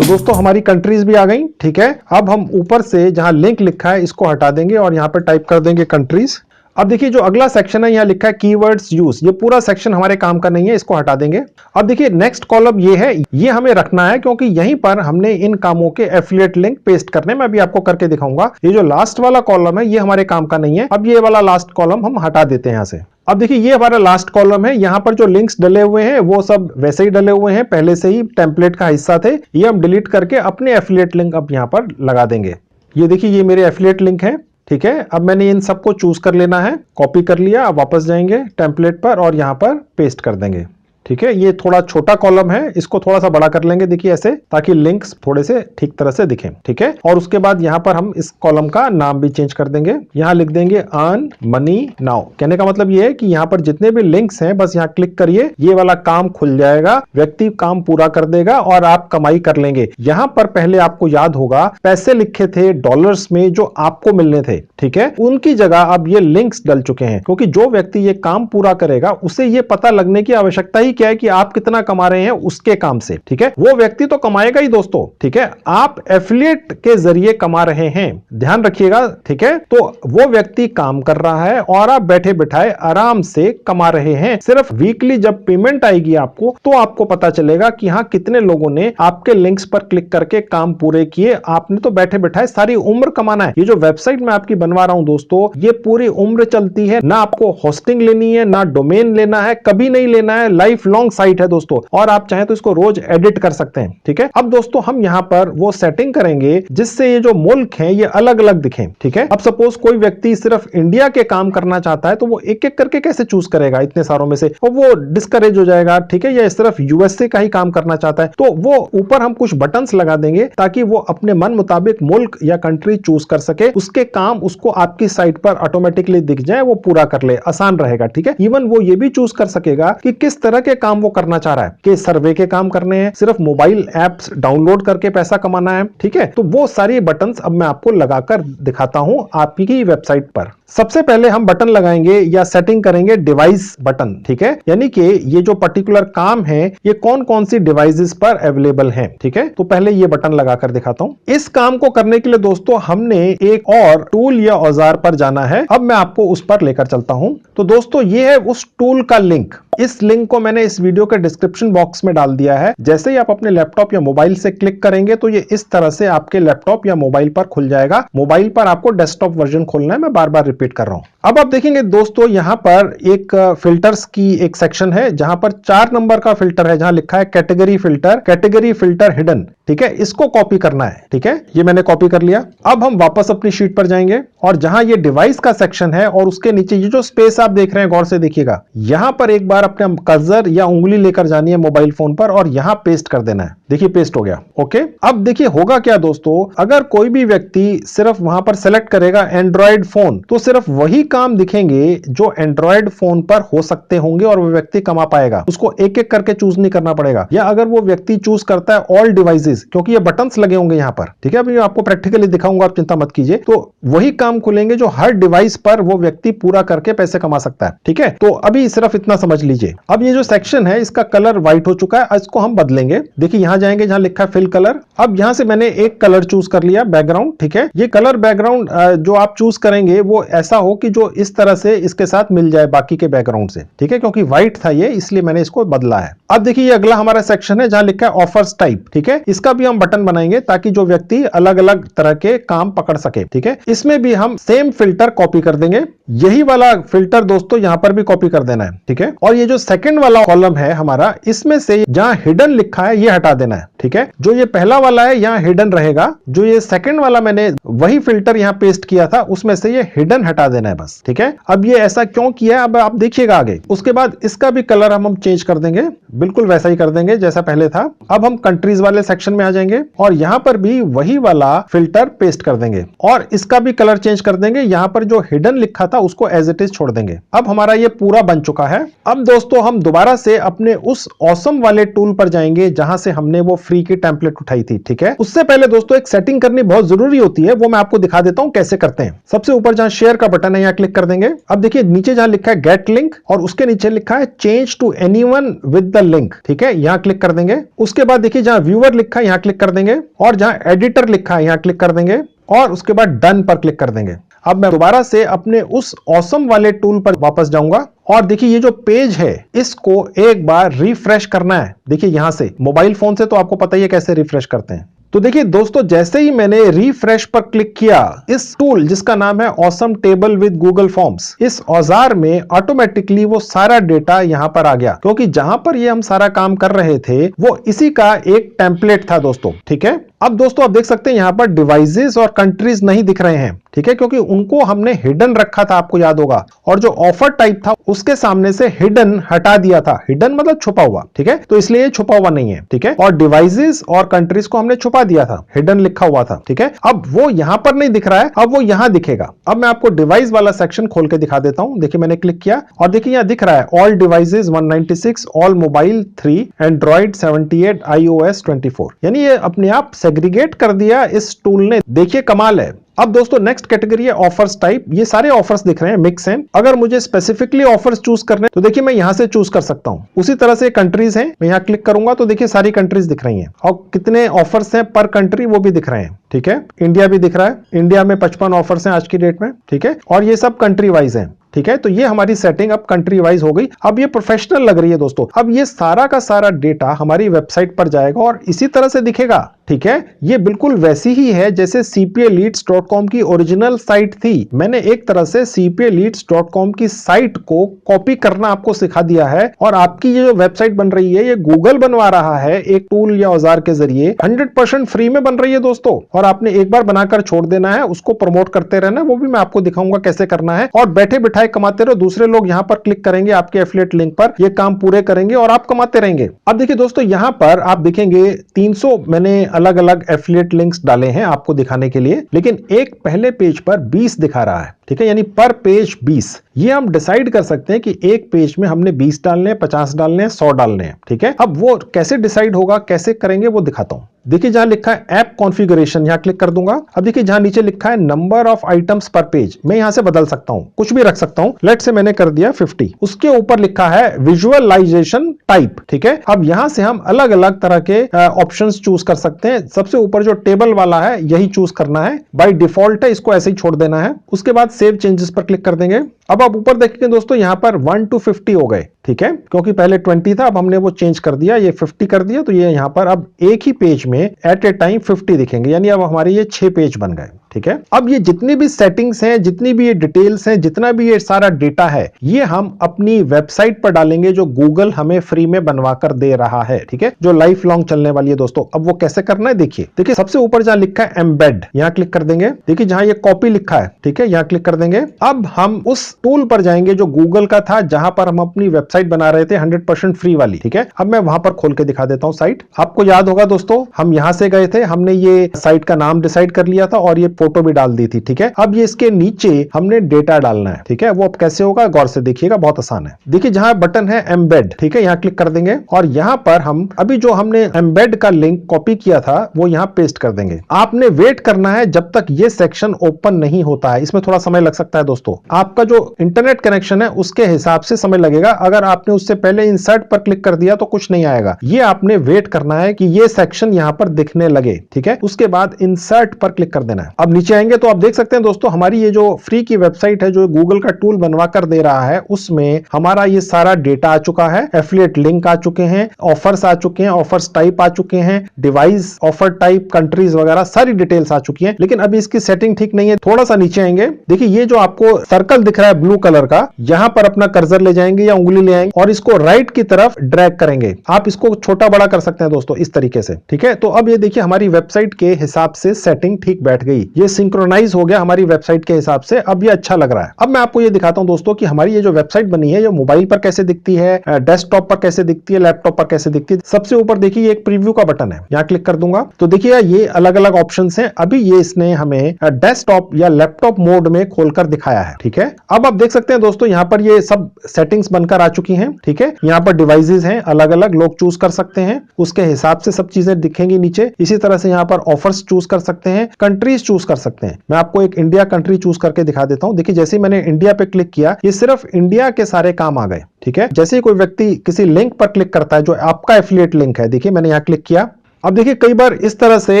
तो दोस्तों हमारी कंट्रीज भी आ गई, ठीक है। अब हम ऊपर से जहां लिंक लिखा है इसको हटा देंगे और यहां पर टाइप कर देंगे कंट्रीज। अब देखिए जो अगला सेक्शन है यहाँ लिखा है कीवर्ड्स यूज, ये पूरा सेक्शन हमारे काम का नहीं है, इसको हटा देंगे। अब देखिए नेक्स्ट कॉलम ये है, ये हमें रखना है क्योंकि यहीं पर हमने इन कामों के एफिलिएट लिंक पेस्ट करने, मैं अभी आपको करके दिखाऊंगा। ये जो लास्ट वाला कॉलम है ये हमारे काम का नहीं है, अब ये वाला लास्ट कॉलम हम हटा देते हैं यहाँ से। अब देखिए ये हमारा लास्ट कॉलम है, यहाँ पर जो लिंक्स डले हुए हैं वो सब वैसे ही डले हुए हैं, पहले से ही टेम्पलेट का हिस्सा थे, ये हम डिलीट करके अपने एफिलिएट लिंक अब यहाँ पर लगा देंगे। ये देखिए ये मेरे एफिलिएट लिंक है, ठीक है। अब मैंने इन सबको चूज कर लेना है, कॉपी कर लिया, अब वापस जाएंगे टेम्पलेट पर और यहां पर पेस्ट कर देंगे, ठीक है। ये थोड़ा छोटा कॉलम है, इसको थोड़ा सा बड़ा कर लेंगे, देखिए ऐसे, ताकि लिंक्स थोड़े से ठीक तरह से दिखें, ठीक है। और उसके बाद यहां पर हम इस कॉलम का नाम भी चेंज कर देंगे, यहां लिख देंगे अर्न मनी नाउ। कहने का मतलब ये है कि यहां पर जितने भी लिंक्स हैं बस यहां क्लिक करिए, ये वाला काम खुल जाएगा, व्यक्ति काम पूरा कर देगा और आप कमाई कर लेंगे। यहां पर पहले आपको याद होगा पैसे लिखे थे डॉलर्स में जो आपको मिलने थे, ठीक है, उनकी जगह अब ये लिंक्स डल चुके हैं, क्योंकि जो व्यक्ति ये काम पूरा करेगा उसे ये पता लगने की आवश्यकता ही क्या है कि आप कितना कमा रहे हैं उसके काम से, ठीक है। वो व्यक्ति तो कमाएगा ही दोस्तों, ठीक है, आप एफिलिएट के जरिए कमा रहे हैं, ध्यान रखिएगा, ठीक है। तो वो व्यक्ति काम कर रहा है और आप बैठे बिठाए आराम से कमा रहे हैं। सिर्फ वीकली जब पेमेंट आएगी आपको तो आपको पता चलेगा कि हाँ कितने लोगों ने आपके लिंक्स पर क्लिक करके काम पूरे किए। आपने तो बैठे बिठाए सारी उम्र कमाना है। ये जो वेबसाइट मैं आपकी बनवा रहा हूं दोस्तों, ये पूरी उम्र चलती है, ना आपको होस्टिंग लेनी है, ना डोमेन लेना है, कभी नहीं लेना है, लाइफ लॉन्ग साइट है दोस्तों, और आप चाहें तो इसको रोज एडिट कर सकते हैं, ठीक है। अब दोस्तों हम यहां पर वो सेटिंग करेंगे जिससे ये जो मुल्क हैं ये अलग अलग दिखें, ठीक है। अब सपोज कोई व्यक्ति सिर्फ इंडिया के काम करना चाहता है तो वो एक एक करके कैसे चूज करेगा इतने सारों में से, और वो डिस्करेज हो जाएगा, ठीक है। या सिर्फ यूएसए का ही काम करना चाहता है तो वो ऊपर हम कुछ बटन्स लगा देंगे ताकि वो अपने मन मुताबिक मुल्क या कंट्री चूज कर सके, उसके काम उसको आपकी साइट पर ऑटोमेटिकली दिख जाए, वो पूरा कर ले, आसान रहेगा, ठीक है। इवन वो ये भी चूज कर सकेगा कि किस तरह के काम वो करना चाह रहा है, कि सर्वे के काम करने हैं, सिर्फ मोबाइल एप्स डाउनलोड करके पैसा कमाना है, ठीक है। तो वो सारी बटन्स अब मैं आपको लगाकर दिखाता हूं आपकी वेबसाइट पर। सबसे पहले हम बटन लगाएंगे या सेटिंग करेंगे डिवाइस बटन, ठीक है, यानी कि ये जो पर्टिकुलर काम है ये कौन कौन सी डिवाइसेस पर अवेलेबल हैं, ठीक है। तो पहले ये बटन लगाकर दिखाता हूं। इस काम को करने के लिए दोस्तों हमने एक और टूल या औजार पर जाना है, अब मैं आपको उस पर लेकर चलता हूं। तो दोस्तों ये है उस टूल का लिंक, इस लिंक को मैंने इस वीडियो के डिस्क्रिप्शन बॉक्स में डाल दिया है। जैसे ही आप अपने लैपटॉप या मोबाइल से क्लिक करेंगे तो ये इस तरह से आपके लैपटॉप या मोबाइल पर खुल जाएगा। मोबाइल पर आपको डेस्कटॉप वर्जन खोलना है, मैं बार बार रिपीट कर रहा हूं। अब आप देखेंगे दोस्तों यहां पर एक फिल्टर्स की एक सेक्शन है जहां पर 4 नंबर का फिल्टर है, जहां लिखा है कैटेगरी फिल्टर हिडन, ठीक है। इसको कॉपी करना है, ठीक है, ये मैंने कॉपी कर लिया। अब हम वापस अपनी शीट पर जाएंगे और जहां ये डिवाइस का सेक्शन है और उसके नीचे ये जो स्पेस आप देख रहे हैं, गौर से देखिएगा, यहां पर एक बार अपने कर्सर या उंगली लेकर जानी है मोबाइल फोन पर और यहां पेस्ट कर देना है। देखिए पेस्ट हो गया, ओके। अब देखिए होगा क्या दोस्तों, अगर कोई भी व्यक्ति सिर्फ वहां पर सेलेक्ट करेगा एंड्रॉइड फोन तो सिर्फ वही काम दिखेंगे जो एंड्रॉइड फोन पर हो सकते होंगे और वो व्यक्ति कमा पाएगा, उसको एक एक करके चूज नहीं करना पड़ेगा। या अगर वो व्यक्ति चूज करता है ऑल डिवाइसेस, क्योंकि ये बटन्स लगे होंगे यहां पर, ठीक है, अभी आपको प्रैक्टिकली दिखाऊंगा, आप चिंता मत कीजिए। तो वही काम खुलेंगे जो हर डिवाइस पर वो व्यक्ति पूरा करके पैसे कमा सकता है, ठीक है। तो अभी सिर्फ इतना समझ लीजिए। अब ये जो सेक्शन है इसका कलर व्हाइट हो चुका है, इसको हम बदलेंगे। देखिए यहां जाएंगे जहां लिखा है फिल कलर, अब यहां से मैंने एक कलर चूज कर लिया, बैकग्राउंड, ठीक है। ये कलर बैकग्राउंड जो आप चूज करेंगे वो ऐसा हो कि जो इस तरह से इसके साथ मिल जाए बाकी के बैकग्राउंड से, ठीक है, क्योंकि व्हाइट था ये, इसलिए मैंने इसको बदला है। अब देखिए ये अगला हमारा सेक्शन है जहां लिखा है ऑफर्स टाइप, ठीक है। इसका भी हम बटन बनाएंगे ताकि जो व्यक्ति अलग अलग तरह के काम पकड़ सके, ठीक है। इसमें भी हम सेम फिल्टर कॉपी कर देंगे, यही वाला फिल्टर दोस्तों यहां पर भी कॉपी कर देना है, ठीक है। और ये जो सेकंड वाला कॉलम है हमारा, इसमें से जहां हिडन लिखा है ये हटा देना है, ठीक है। जो ये पहला वाला है यहां हिडन रहेगा, जो ये सेकंड वाला मैंने वही फिल्टर यहां पेस्ट किया था उसमें से ये हिडन हटा देना है बस, ठीक है। अब ये ऐसा क्यों किया है अब आप देखिएगा आगे। उसके बाद इसका भी कलर हम चेंज कर देंगे, बिल्कुल वैसा ही कर देंगे जैसा पहले था। अब हम कंट्रीज वाले सेक्शन में आ जाएंगे और यहां पर भी वही वाला फिल्टर पेस्ट कर देंगे और इसका भी कलर चेंज कर देंगे। यहां पर जो हिडन लिखा था उसको एज इट इज छोड़ देंगे। अब हमारा ये पूरा बन चुका है। अब दोस्तों हम दोबारा से अपने उस ऑसम वाले टूल पर जाएंगे जहां से हमने वो फ्री की टेम्पलेट उठाई थी, ठीक है। उससे पहले दोस्तों एक सेटिंग करनी बहुत जरूरी होती है, वो मैं आपको दिखा देता हूं कैसे करते हैं। सबसे ऊपर जहां शेयर का बटन है यहां क्लिक कर देंगे। अब देखिए नीचे जहां लिखा है गेट लिंक और उसके नीचे लिखा है change to anyone with the link, ठीक है, यहां क्लिक कर देंगे। उसके बाद देखिए जहां व्यूअर लिखा है यहां क्लिक कर देंगे और जहां एडिटर लिखा है यहां क्लिक कर देंगे और उसके बाद डन पर क्लिक कर देंगे। अब मैं दोबारा से अपने उस ऑसम वाले टूल पर वापस जाऊंगा और देखिए ये जो पेज है इसको एक बार रिफ्रेश करना है। देखिए यहां से मोबाइल फोन से तो आपको पता ही है कैसे रिफ्रेश करते हैं। तो देखिए दोस्तों, जैसे ही मैंने रिफ्रेश पर क्लिक किया, इस टूल जिसका नाम है awesome table with Google forms, इस औजार में ऑटोमेटिकली वो सारा डेटा यहां पर आ गया, क्योंकि जहां पर ये हम सारा काम कर रहे थे वो इसी का एक टेम्पलेट था दोस्तों, ठीक है। अब दोस्तों आप देख सकते हैं यहां पर डिवाइसेस और कंट्रीज नहीं दिख रहे हैं, ठीक है, क्योंकि उनको हमने हिडन रखा था, आपको याद होगा, और जो ऑफर टाइप था उसके सामने से हिडन हटा दिया था। हिडन मतलब छुपा हुआ, ठीक है, तो इसलिए छुपा हुआ नहीं है, ठीक है। और डिवाइसेस और कंट्रीज को हमने छुपा दिया था, हिडन लिखा हुआ था, ठीक है। अब वो यहां पर नहीं दिख रहा है, अब वो यहां दिखेगा। अब मैं आपको डिवाइस वाला सेक्शन खोल के दिखा देता हूं। देखिए मैंने क्लिक किया और देखिए यहां दिख रहा है all devices 196, all mobile 3, Android 78, iOS 24, यानी ये अपने आप सेग्रीगेट कर दिया इस टूल ने। देखिए कमाल है। अब दोस्तों नेक्स्ट कैटेगरी है ऑफर्स टाइप। ये सारे ऑफर्स दिख रहे हैं, मिक्स हैं। अगर मुझे स्पेसिफिकली ऑफर्स चूज करने तो देखिए मैं यहां से चूज कर सकता हूं। उसी तरह से कंट्रीज हैं, मैं यहां क्लिक करूंगा तो देखिए सारी कंट्रीज दिख रही हैं और कितने ऑफर्स हैं पर कंट्री वो भी दिख रहे हैं, ठीक है। इंडिया भी दिख रहा है, इंडिया में 55 ऑफर्स हैं आज की डेट में, ठीक है, और ये सब कंट्री वाइज हैं, ठीक है। तो ये हमारी सेटिंग अब कंट्री वाइज हो गई। अब ये प्रोफेशनल लग रही है दोस्तों। अब ये सारा का सारा डेटा हमारी वेबसाइट पर जाएगा और इसी तरह से दिखेगा, ठीक है। ये बिल्कुल वैसी ही है जैसे cpaleads.com की ओरिजिनल साइट थी। मैंने एक तरह से cpaleads.com की साइट को कॉपी करना आपको सिखा दिया है और आपकी ये जो वेबसाइट बन रही है ये गूगल बनवा रहा है एक टूल या औजार के जरिए। 100% फ्री में बन रही है दोस्तों, और आपने एक बार बनाकर छोड़ देना है, उसको प्रमोट करते रहना, वो भी मैं आपको दिखाऊंगा कैसे करना है। और बैठे बिठाए कमाते रहो, दूसरे लोग यहां पर क्लिक करेंगे आपके एफिलिएट लिंक पर, ये काम पूरे करेंगे और आप कमाते रहेंगे। अब देखिए दोस्तों यहां पर आप देखेंगे 300 मैंने अलग अलग एफिलिएट लिंक्स डाले हैं आपको दिखाने के लिए, लेकिन एक पहले पेज पर 20 दिखा रहा है, ठीक है, यानी पर पेज 20। ये हम डिसाइड कर सकते हैं कि एक पेज में हमने 20 डालने हैं, 50 डालने हैं, 100 डालने हैं, ठीक है। अब वो कैसे डिसाइड होगा, कैसे करेंगे वो दिखाता हूं। देखिए जहां लिखा है ऐप कॉन्फ़िगरेशन, यहां क्लिक कर दूंगा। अब देखिए जहां नीचे लिखा है नंबर ऑफ आइटम्स पर पेज, मैं यहां से बदल सकता हूं, कुछ भी रख सकता हूं। लेट से मैंने कर दिया 50। उसके ऊपर लिखा है विजुअलाइजेशन टाइप, ठीक है। अब यहां से हम अलग अलग तरह के ऑप्शंस चूज कर सकते हैं। सबसे ऊपर जो टेबल वाला है यही चूज करना है, बाय डिफॉल्ट है, इसको ऐसे ही छोड़ देना है। उसके बाद सेव चेंजेस पर क्लिक कर देंगे। अब आप ऊपर देखेंगे दोस्तों यहां पर 1 to 50 हो गए, ठीक है, क्योंकि पहले 20 था, अब हमने वो चेंज कर दिया, ये 50 कर दिया, तो ये यहां पर अब एक ही पेज में एट ए टाइम 50 दिखेंगे, यानी अब हमारे ये 6 पेज बन गए, ठीक है। अब ये जितनी भी सेटिंग्स हैं, जितनी भी ये डिटेल्स हैं, जितना भी ये सारा डेटा है, ये हम अपनी वेबसाइट पर डालेंगे जो गूगल हमें फ्री में बनवा कर दे रहा है, ठीक है, जो लाइफ लॉन्ग चलने वाली है दोस्तों। अब वो कैसे करना है देखिए सबसे ऊपर जहां लिखा है एम्बेड, यहां क्लिक कर देंगे। देखिए जहां ये कॉपी लिखा है, ठीक है, यहां क्लिक कर देंगे। अब हम उस टूल पर जाएंगे जो गूगल का था, जहां पर हम अपनी वेबसाइट बना रहे थे 100% फ्री वाली, ठीक है। अब मैं वहां पर खोल के दिखा देता हूं साइट। आपको याद होगा दोस्तों हम यहां से गए थे, हमने ये साइट का नाम डिसाइड कर लिया था और ये फोटो भी डाल दी थी, ठीक है। अब ये इसके नीचे हमने डेटा डालना है, ठीक है। वो अब कैसे होगा गौर से देखिएगा, बहुत आसान है। देखिए जहां बटन है एम्बेड, ठीक है, यहां क्लिक कर देंगे और यहां पर हम अभी जो हमने एम्बेड का लिंक कॉपी किया था वो यहां पेस्ट कर देंगे। आपने वेट करना है जब तक ये सेक्शन ओपन नहीं होता है, इसमें थोड़ा समय लग सकता है दोस्तों। आपका जो इंटरनेट कनेक्शन है उसके हिसाब से समय लगेगा। अगर आपने उससे पहले इंसर्ट पर क्लिक कर दिया तो कुछ नहीं आएगा। ये आपने वेट करना है कि ये सेक्शन यहां पर दिखने लगे, ठीक है। उसके बाद इंसर्ट पर क्लिक कर देना है। अब नीचे आएंगे तो आप देख सकते हैं दोस्तों हमारी ये जो फ्री की वेबसाइट है जो गूगल का टूल बनवा कर दे रहा है, उसमें हमारा ये सारा डेटा आ चुका है, एफिलिएट लिंक आ चुके हैं, ऑफर्स आ चुके हैं, ऑफर्स टाइप आ चुके हैं, डिवाइस ऑफर टाइप, कंट्रीज वगैरह सारी डिटेल्स आ चुकी हैं। लेकिन अभी इसकी सेटिंग ठीक नहीं है। थोड़ा सा नीचे आएंगे, देखिए ये जो आपको सर्कल दिख रहा है ब्लू कलर का, यहां पर अपना कर्सर ले जाएंगे या उंगली ले आएंगे और इसको राइट की तरफ ड्रैग करेंगे। आप इसको छोटा बड़ा कर सकते हैं दोस्तों इस तरीके से, ठीक है। तो अब ये देखिए हमारी वेबसाइट के हिसाब से सेटिंग ठीक बैठ गई, ये सिंक्रोनाइज हो गया हमारी वेबसाइट के हिसाब से। अब ये अच्छा लग रहा है। अब मैं आपको ये दिखाता हूं दोस्तों कि हमारी ये जो वेबसाइट बनी है ये मोबाइल पर कैसे दिखती है, डेस्कटॉप पर कैसे दिखती है, लैपटॉप पर कैसे दिखती है। सबसे ऊपर देखिए एक प्रीव्यू का बटन है, यहां क्लिक कर दूंगा तो देखिए ये अलग अलग ऑप्शंस हैं। अभी ये इसने हमें डेस्कटॉप या लैपटॉप मोड में खोलकर दिखाया है, ठीक है। अब आप देख सकते हैं दोस्तों यहां पर ये सब सेटिंग्स बनकर आ चुकी हैं। ठीक है, यहाँ पर डिवाइसेस हैं, अलग अलग लोग चूज कर सकते हैं, उसके हिसाब से सब चीजें दिखेंगी नीचे। इसी तरह से यहाँ पर ऑफर्स चूज कर सकते हैं, कंट्रीज चूज कर सकते हैं। मैं आपको एक इंडिया कंट्री चूज करके दिखा देता हूं। देखिए, जैसे मैंने इंडिया पे क्लिक किया, ये सिर्फ इंडिया के सारे काम आ गए। ठीक है, जैसे ही कोई व्यक्ति किसी लिंक पर क्लिक करता है जो आपका एफिलिएट लिंक है, देखिए मैंने यहाँ क्लिक किया, अब देखिए कई बार इस तरह से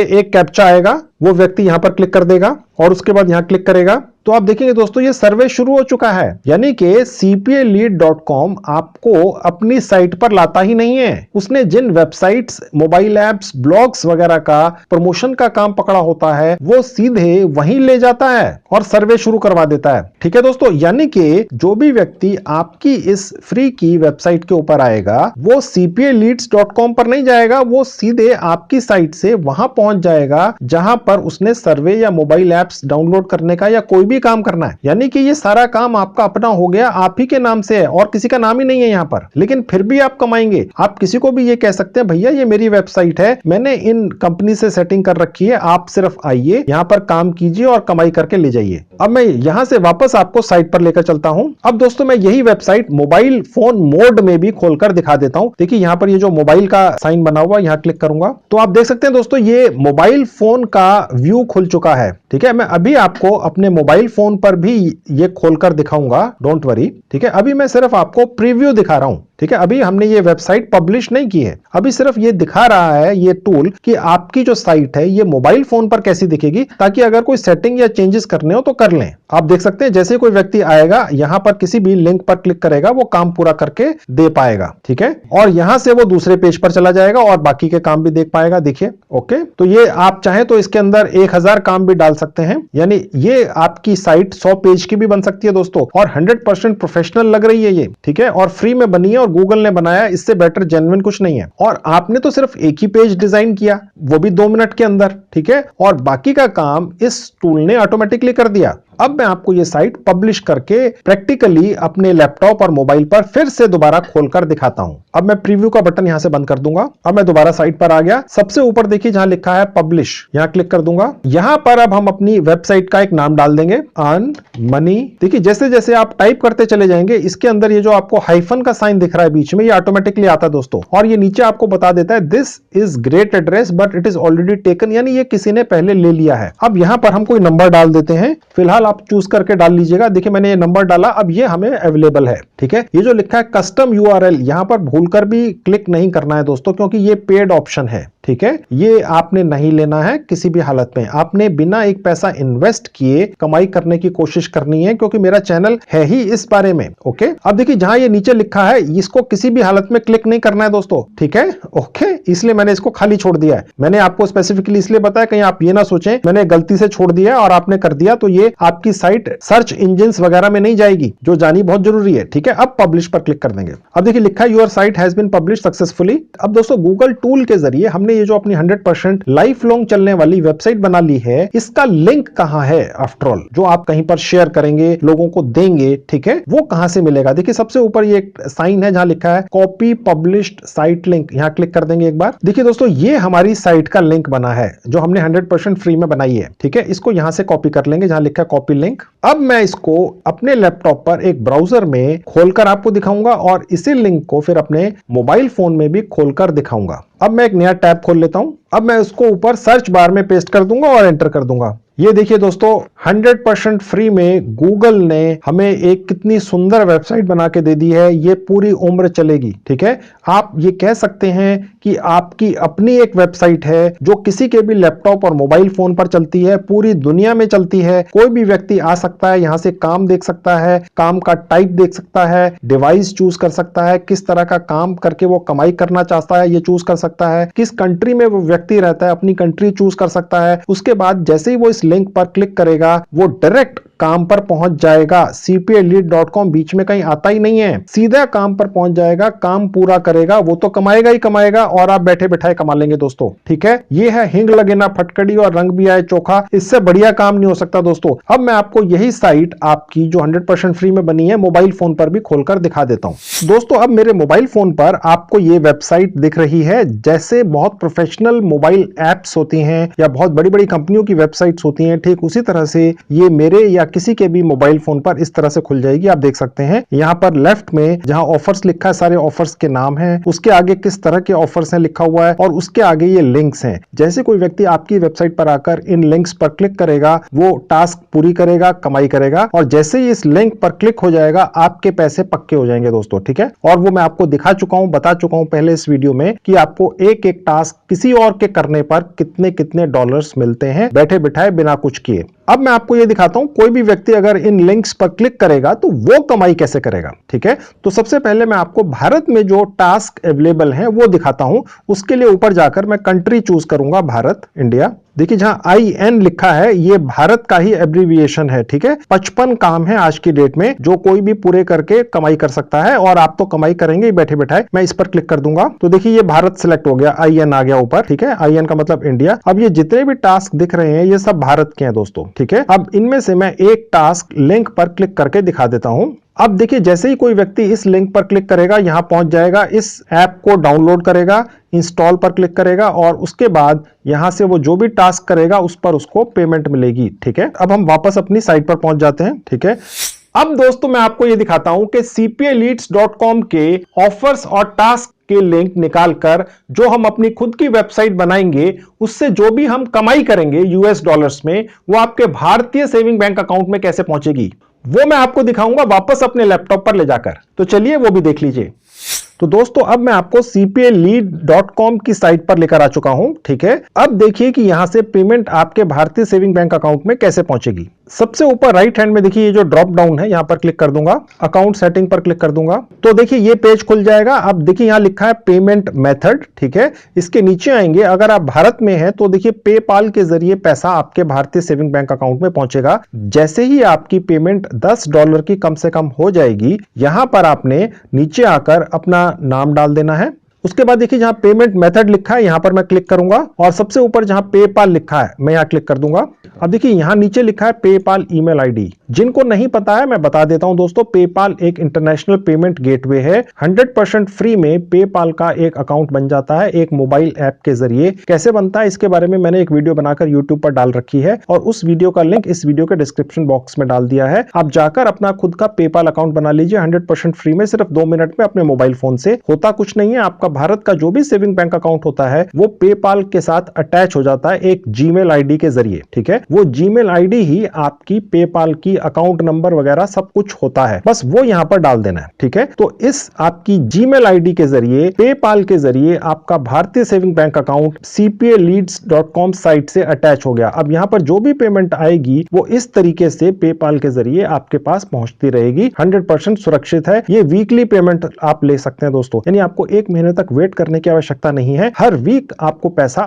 एक कैप्चा आएगा, वो व्यक्ति यहां पर क्लिक कर देगा और उसके बाद यहां क्लिक करेगा, तो आप देखेंगे दोस्तों ये सर्वे शुरू हो चुका है। यानी कि cpalead.com आपको अपनी साइट पर लाता ही नहीं है, उसने जिन वेबसाइट्स, मोबाइल ऐप्स, ब्लॉग्स वगैरह का प्रमोशन का काम पकड़ा होता है वो सीधे वहीं ले जाता है और सर्वे शुरू करवा देता है। ठीक है दोस्तों, यानी कि जो भी व्यक्ति आपकी इस फ्री की वेबसाइट के ऊपर आएगा वो cpaleads.com पर नहीं जाएगा, वो सीधे आपकी साइट से वहां पहुंच जाएगा जहां पर उसने सर्वे या मोबाइल ऐप्स डाउनलोड करने का या कोई भी काम करना है। यानी कि ये सारा काम आपका अपना हो गया, आप ही के नाम से है और किसी का नाम ही नहीं है यहाँ पर, लेकिन फिर भी आप कमाएंगे। आप किसी को भी ये कह सकते हैं भैया ये मेरी वेबसाइट है, मैंने इन कंपनी से सेटिंग कर रखी है, आप सिर्फ आइए यहाँ पर काम कीजिए और कमाई करके ले जाइए। अब मैं यहां से वापस आपको साइट पर लेकर चलता हूं। अब दोस्तों मैं यही वेबसाइट मोबाइल फोन मोड में भी खोलकर दिखा देता हूं। देखिए यहाँ पर ये जो मोबाइल का साइन बना हुआ, यहाँ क्लिक करूंगा तो आप देख सकते हैं दोस्तों ये मोबाइल फोन का व्यू खुल चुका है। ठीक है, मैं अभी आपको अपने मोबाइल फोन पर भी ये खोलकर दिखाऊंगा, डोंट वरी। ठीक है, अभी मैं सिर्फ आपको प्रीव्यू दिखा रहा हूं। ठीक है, अभी हमने ये वेबसाइट पब्लिश नहीं की है, अभी सिर्फ ये दिखा रहा है ये टूल कि आपकी जो साइट है ये मोबाइल फोन पर कैसी दिखेगी, ताकि अगर कोई सेटिंग या चेंजेस करने हो तो कर लें। आप देख सकते हैं जैसे कोई व्यक्ति आएगा यहां पर किसी भी लिंक पर क्लिक करेगा वो काम पूरा करके दे पाएगा। ठीक है, और यहां से वो दूसरे पेज पर चला जाएगा और बाकी के काम भी देख पाएगा। देखिए, ओके, तो ये आप चाहें तो इसके अंदर 1000 काम भी डाल सकते हैं, यानी ये आपकी साइट 100 पेज की भी बन सकती है दोस्तों, और 100% प्रोफेशनल लग रही है ये। ठीक है, और फ्री में बनी है और गूगल ने बनाया, इससे बेटर जेन्युइन कुछ नहीं है। और आपने तो सिर्फ एक ही पेज डिजाइन किया, वो भी 2 मिनट के अंदर। ठीक है, और बाकी का काम इस टूल ने ऑटोमेटिकली कर दिया। अब मैं आपको ये साइट पब्लिश करके प्रैक्टिकली अपने लैपटॉप और मोबाइल पर फिर से दोबारा खोलकर दिखाता हूं। अब मैं प्रीव्यू का बटन यहां से बंद कर दूंगा। अब मैं दोबारा साइट पर आ गया, सबसे ऊपर देखिए जहां लिखा है पब्लिश, यहां क्लिक कर दूंगा। यहां पर अब हम अपनी वेबसाइट का एक नाम डाल देंगे, अर्न मनी। देखिए जैसे जैसे आप टाइप करते चले जाएंगे इसके अंदर ये जो आपको हाइफन का साइन दिख रहा है बीच में, ये ऑटोमेटिकली आता है दोस्तों, और ये नीचे आपको बता देता है this is great address but it is already taken, यानी ये किसी ने पहले ले लिया है। अब यहां पर हम कोई नंबर डाल देते हैं, फिलहाल आप चूज करके डाल लीजिएगा। देखिए मैंने ये नंबर डाला, अब ये हमें अवेलेबल है। ठीक है, ये जो लिखा है कस्टम यूआरएल, यहां पर भूलकर भी क्लिक नहीं करना है दोस्तों, क्योंकि ये पेड ऑप्शन है। ठीक है, ये आपने नहीं लेना है किसी भी हालत में, आपने बिना एक पैसा इन्वेस्ट किए कमाई करने की कोशिश करनी है, क्योंकि मेरा चैनल है ही इस बारे में। ओके, अब देखिए जहां ये नीचे लिखा है इसको किसी भी हालत में क्लिक नहीं करना है दोस्तों। ठीक है, ओके, इसलिए मैंने इसको खाली छोड़ दिया है। मैंने आपको स्पेसिफिकली इसलिए बताया कहीं आप ये ना सोचें मैंने गलती से छोड़ दिया और आपने कर दिया, तो ये आपकी साइट सर्च इंजिन वगैरह में नहीं जाएगी, जो जानी बहुत जरूरी है। ठीक है, अब पब्लिश पर क्लिक कर देंगे। अब देखिए लिखा है your site has been publish successfully. अब दोस्तों गूगल टूल के जरिए हमने ये जो अपनी 100% लाइफ लॉन्ग चलने वाली वेबसाइट बना ली है, इसका लिंक कहां है? आफ्टर ऑल जो आप कहीं पर शेयर करेंगे, लोगों को देंगे, ठीक है, वो कहां से मिलेगा? देखिए सबसे ऊपर ये एक साइन है जहां लिखा है कॉपी पब्लिश्ड साइट लिंक, यहां क्लिक कर देंगे एक बार। देखिए दोस्तों ये हमारी साइट का लिंक बना है जो हमने 100% फ्री में बनाई है। ठीक है, इसको यहां से कॉपी कर लेंगे जहां लिखा है कॉपी लिंक। अब मैं इसको अपने लैपटॉप पर एक ब्राउजर में खोलकर आपको दिखाऊंगा और इसी लिंक को फिर अपने मोबाइल फोन में भी खोलकर दिखाऊंगा। अब मैं एक नया टैब खोल लेता हूं। अब मैं उसको ऊपर सर्च बार में पेस्ट कर दूंगा और एंटर कर दूंगा। ये देखिए दोस्तों 100% फ्री में गूगल ने हमें एक कितनी सुंदर वेबसाइट बना के दे दी है, ये पूरी उम्र चलेगी। ठीक है, आप ये कह सकते हैं कि आपकी अपनी एक वेबसाइट है जो किसी के भी लैपटॉप और मोबाइल फोन पर चलती है, पूरी दुनिया में चलती है। कोई भी व्यक्ति आ सकता है, यहां से काम देख सकता है, काम का टाइप देख सकता है, डिवाइस चूज कर सकता है, किस तरह का काम करके वो कमाई करना चाहता है ये चूज कर सकता है, किस कंट्री में वो व्यक्ति रहता है अपनी कंट्री चूज कर सकता है। उसके बाद जैसे ही वो इस लिंक पर क्लिक करेगा वो डायरेक्ट काम पर पहुंच जाएगा। cpalead.com बीच में कहीं आता ही नहीं है, सीधा काम पर पहुंच जाएगा, काम पूरा करेगा, वो तो कमाएगा ही कमाएगा और आप बैठे बैठाए कमा लेंगे दोस्तों। ठीक है, ये है हिंग लगे ना फटकड़ी और रंग भी आए चोखा, इससे बढ़िया काम नहीं हो सकता दोस्तों। अब मैं आपको यही साइट आपकी जो 100% फ्री में बनी है मोबाइल फोन पर भी खोलकर दिखा देता हूं। दोस्तों अब मेरे मोबाइल फोन पर आपको ये वेबसाइट दिख रही है, जैसे बहुत प्रोफेशनल मोबाइल एप्स होती हैं या बहुत बड़ी बड़ी कंपनियों की वेबसाइट्स होती हैं, ठीक उसी तरह से ये मेरे या किसी के भी मोबाइल फोन पर इस तरह से खुल जाएगी। आप देख सकते हैं यहाँ पर लेफ्ट में जहां ऑफर्स लिखा है, सारे ऑफर्स के नाम हैं, उसके आगे किस तरह के ऑफर्स हैं लिखा हुआ है और उसके आगे ये लिंक्स हैं। जैसे कोई व्यक्ति आपकी वेबसाइट पर आकर इन लिंक्स पर क्लिक करेगा, वो टास्क पूरी करेगा, कमाई करेगा, और जैसे ही इस लिंक पर क्लिक हो जाएगा आपके पैसे पक्के हो जाएंगे दोस्तों, ठीक है। और वो मैं आपको दिखा चुका हूं, बता चुका हूं पहले इस वीडियो में कि आपको एक एक टास्क किसी और के करने पर कितने कितने डॉलर्स मिलते हैं बैठे बिठाए बिना कुछ किए। अब मैं आपको ये दिखाता हूं कोई भी व्यक्ति अगर इन लिंक्स पर क्लिक करेगा तो वो कमाई कैसे करेगा, ठीक है। तो सबसे पहले मैं आपको भारत में जो टास्क अवेलेबल हैं वो दिखाता हूं। उसके लिए ऊपर जाकर मैं कंट्री चूज करूंगा, भारत, इंडिया। देखिए जहां IN लिखा है ये भारत का ही एब्रीविएशन है, ठीक है। 55 काम है आज की डेट में जो कोई भी पूरे करके कमाई कर सकता है, और आप तो कमाई करेंगे बैठे बैठाए। मैं इस पर क्लिक कर दूंगा तो देखिए ये भारत सिलेक्ट हो गया, IN आ गया ऊपर, ठीक है। IN का मतलब इंडिया। अब ये जितने भी टास्क दिख रहे हैं ये सब भारत के हैं दोस्तों, ठीक है। अब इनमें से मैं एक टास्क लिंक पर क्लिक करके दिखा देता हूं। अब देखिए जैसे ही कोई व्यक्ति इस लिंक पर क्लिक करेगा यहां पहुंच जाएगा, इस ऐप को डाउनलोड करेगा, इंस्टॉल पर क्लिक करेगा और उसके बाद यहां से वो जो भी टास्क करेगा उस पर उसको पेमेंट मिलेगी, ठीक है। अब हम वापस अपनी साइट पर पहुंच जाते हैं, ठीक है। अब दोस्तों मैं आपको ये दिखाता हूं कि cpaleads.com के ऑफर्स और टास्क के लिंक निकालकर जो हम अपनी खुद की वेबसाइट बनाएंगे उससे जो भी हम कमाई करेंगे US डॉलर्स में, वो आपके भारतीय सेविंग बैंक अकाउंट में कैसे पहुंचेगी वो मैं आपको दिखाऊंगा वापस अपने लैपटॉप पर ले जाकर। तो चलिए वो भी देख लीजिए। तो दोस्तों अब मैं आपको cpalead.com की साइट पर लेकर आ चुका हूं, ठीक है। अब देखिए कि यहां से पेमेंट आपके भारतीय सेविंग बैंक अकाउंट में कैसे पहुंचेगी। सबसे ऊपर राइट हैंड में देखिए ये जो ड्रॉप डाउन है, यहां पर क्लिक कर दूंगा, अकाउंट सेटिंग पर क्लिक कर दूंगा तो देखिए ये पेज खुल जाएगा। अब देखिए यहां लिखा है पेमेंट मेथड, ठीक है। इसके नीचे आएंगे, अगर आप भारत में हैं तो देखिए पेपाल के जरिए पैसा आपके भारतीय सेविंग बैंक अकाउंट में पहुंचेगा। जैसे ही आपकी पेमेंट $10 की कम से कम हो जाएगी, यहां पर आपने नीचे आकर अपना नाम डाल देना है। उसके बाद देखिए जहां पेमेंट मेथड लिखा है यहां पर मैं क्लिक करूंगा और सबसे ऊपर जहां पेपाल लिखा है मैं यहां क्लिक कर दूंगा। अब देखिए यहां नीचे लिखा है पेपाल ईमेल आईडी। जिनको नहीं पता है मैं बता देता हूं दोस्तों, पेपाल एक इंटरनेशनल पेमेंट गेटवे है। 100% फ्री में पेपाल का एक अकाउंट बन जाता है एक मोबाइल ऐप के जरिए। कैसे बनता है इसके बारे में मैंने एक वीडियो बनाकर यूट्यूब पर डाल रखी है और उस वीडियो का लिंक इस वीडियो के डिस्क्रिप्शन बॉक्स में डाल दिया है। आप जाकर अपना खुद का पेपाल अकाउंट बना लीजिए 100% फ्री में, सिर्फ 2 मिनट में अपने मोबाइल फोन से। होता कुछ नहीं है, आपका भारत का जो भी सेविंग बैंक अकाउंट होता है वो पेपाल के साथ अटैच हो जाता है एक जीमेल आईडी के जरिए, ठीक है। वो जीमेल आईडी ही आपकी पेपाल की अकाउंट नंबर वगैरह सब कुछ होता है, बस वो यहां पर डाल देना है, ठीक है। तो इस आपकी जीमेल आईडी के जरिए, पेपाल के जरिए आपका भारतीय saving bank account cpaleads.com site से अटैच हो गया। अब यहां पर जो भी पेमेंट आएगी वो इस तरीके से पेपाल के जरिए आपके पास पहुंचती रहेगी। 100% सुरक्षित है। ये वीकली पेमेंट आप ले सकते हैं दोस्तों, यानी आपको 1 महीने तक वेट करने की आवश्यकता नहीं है। हर वीक आपको पैसा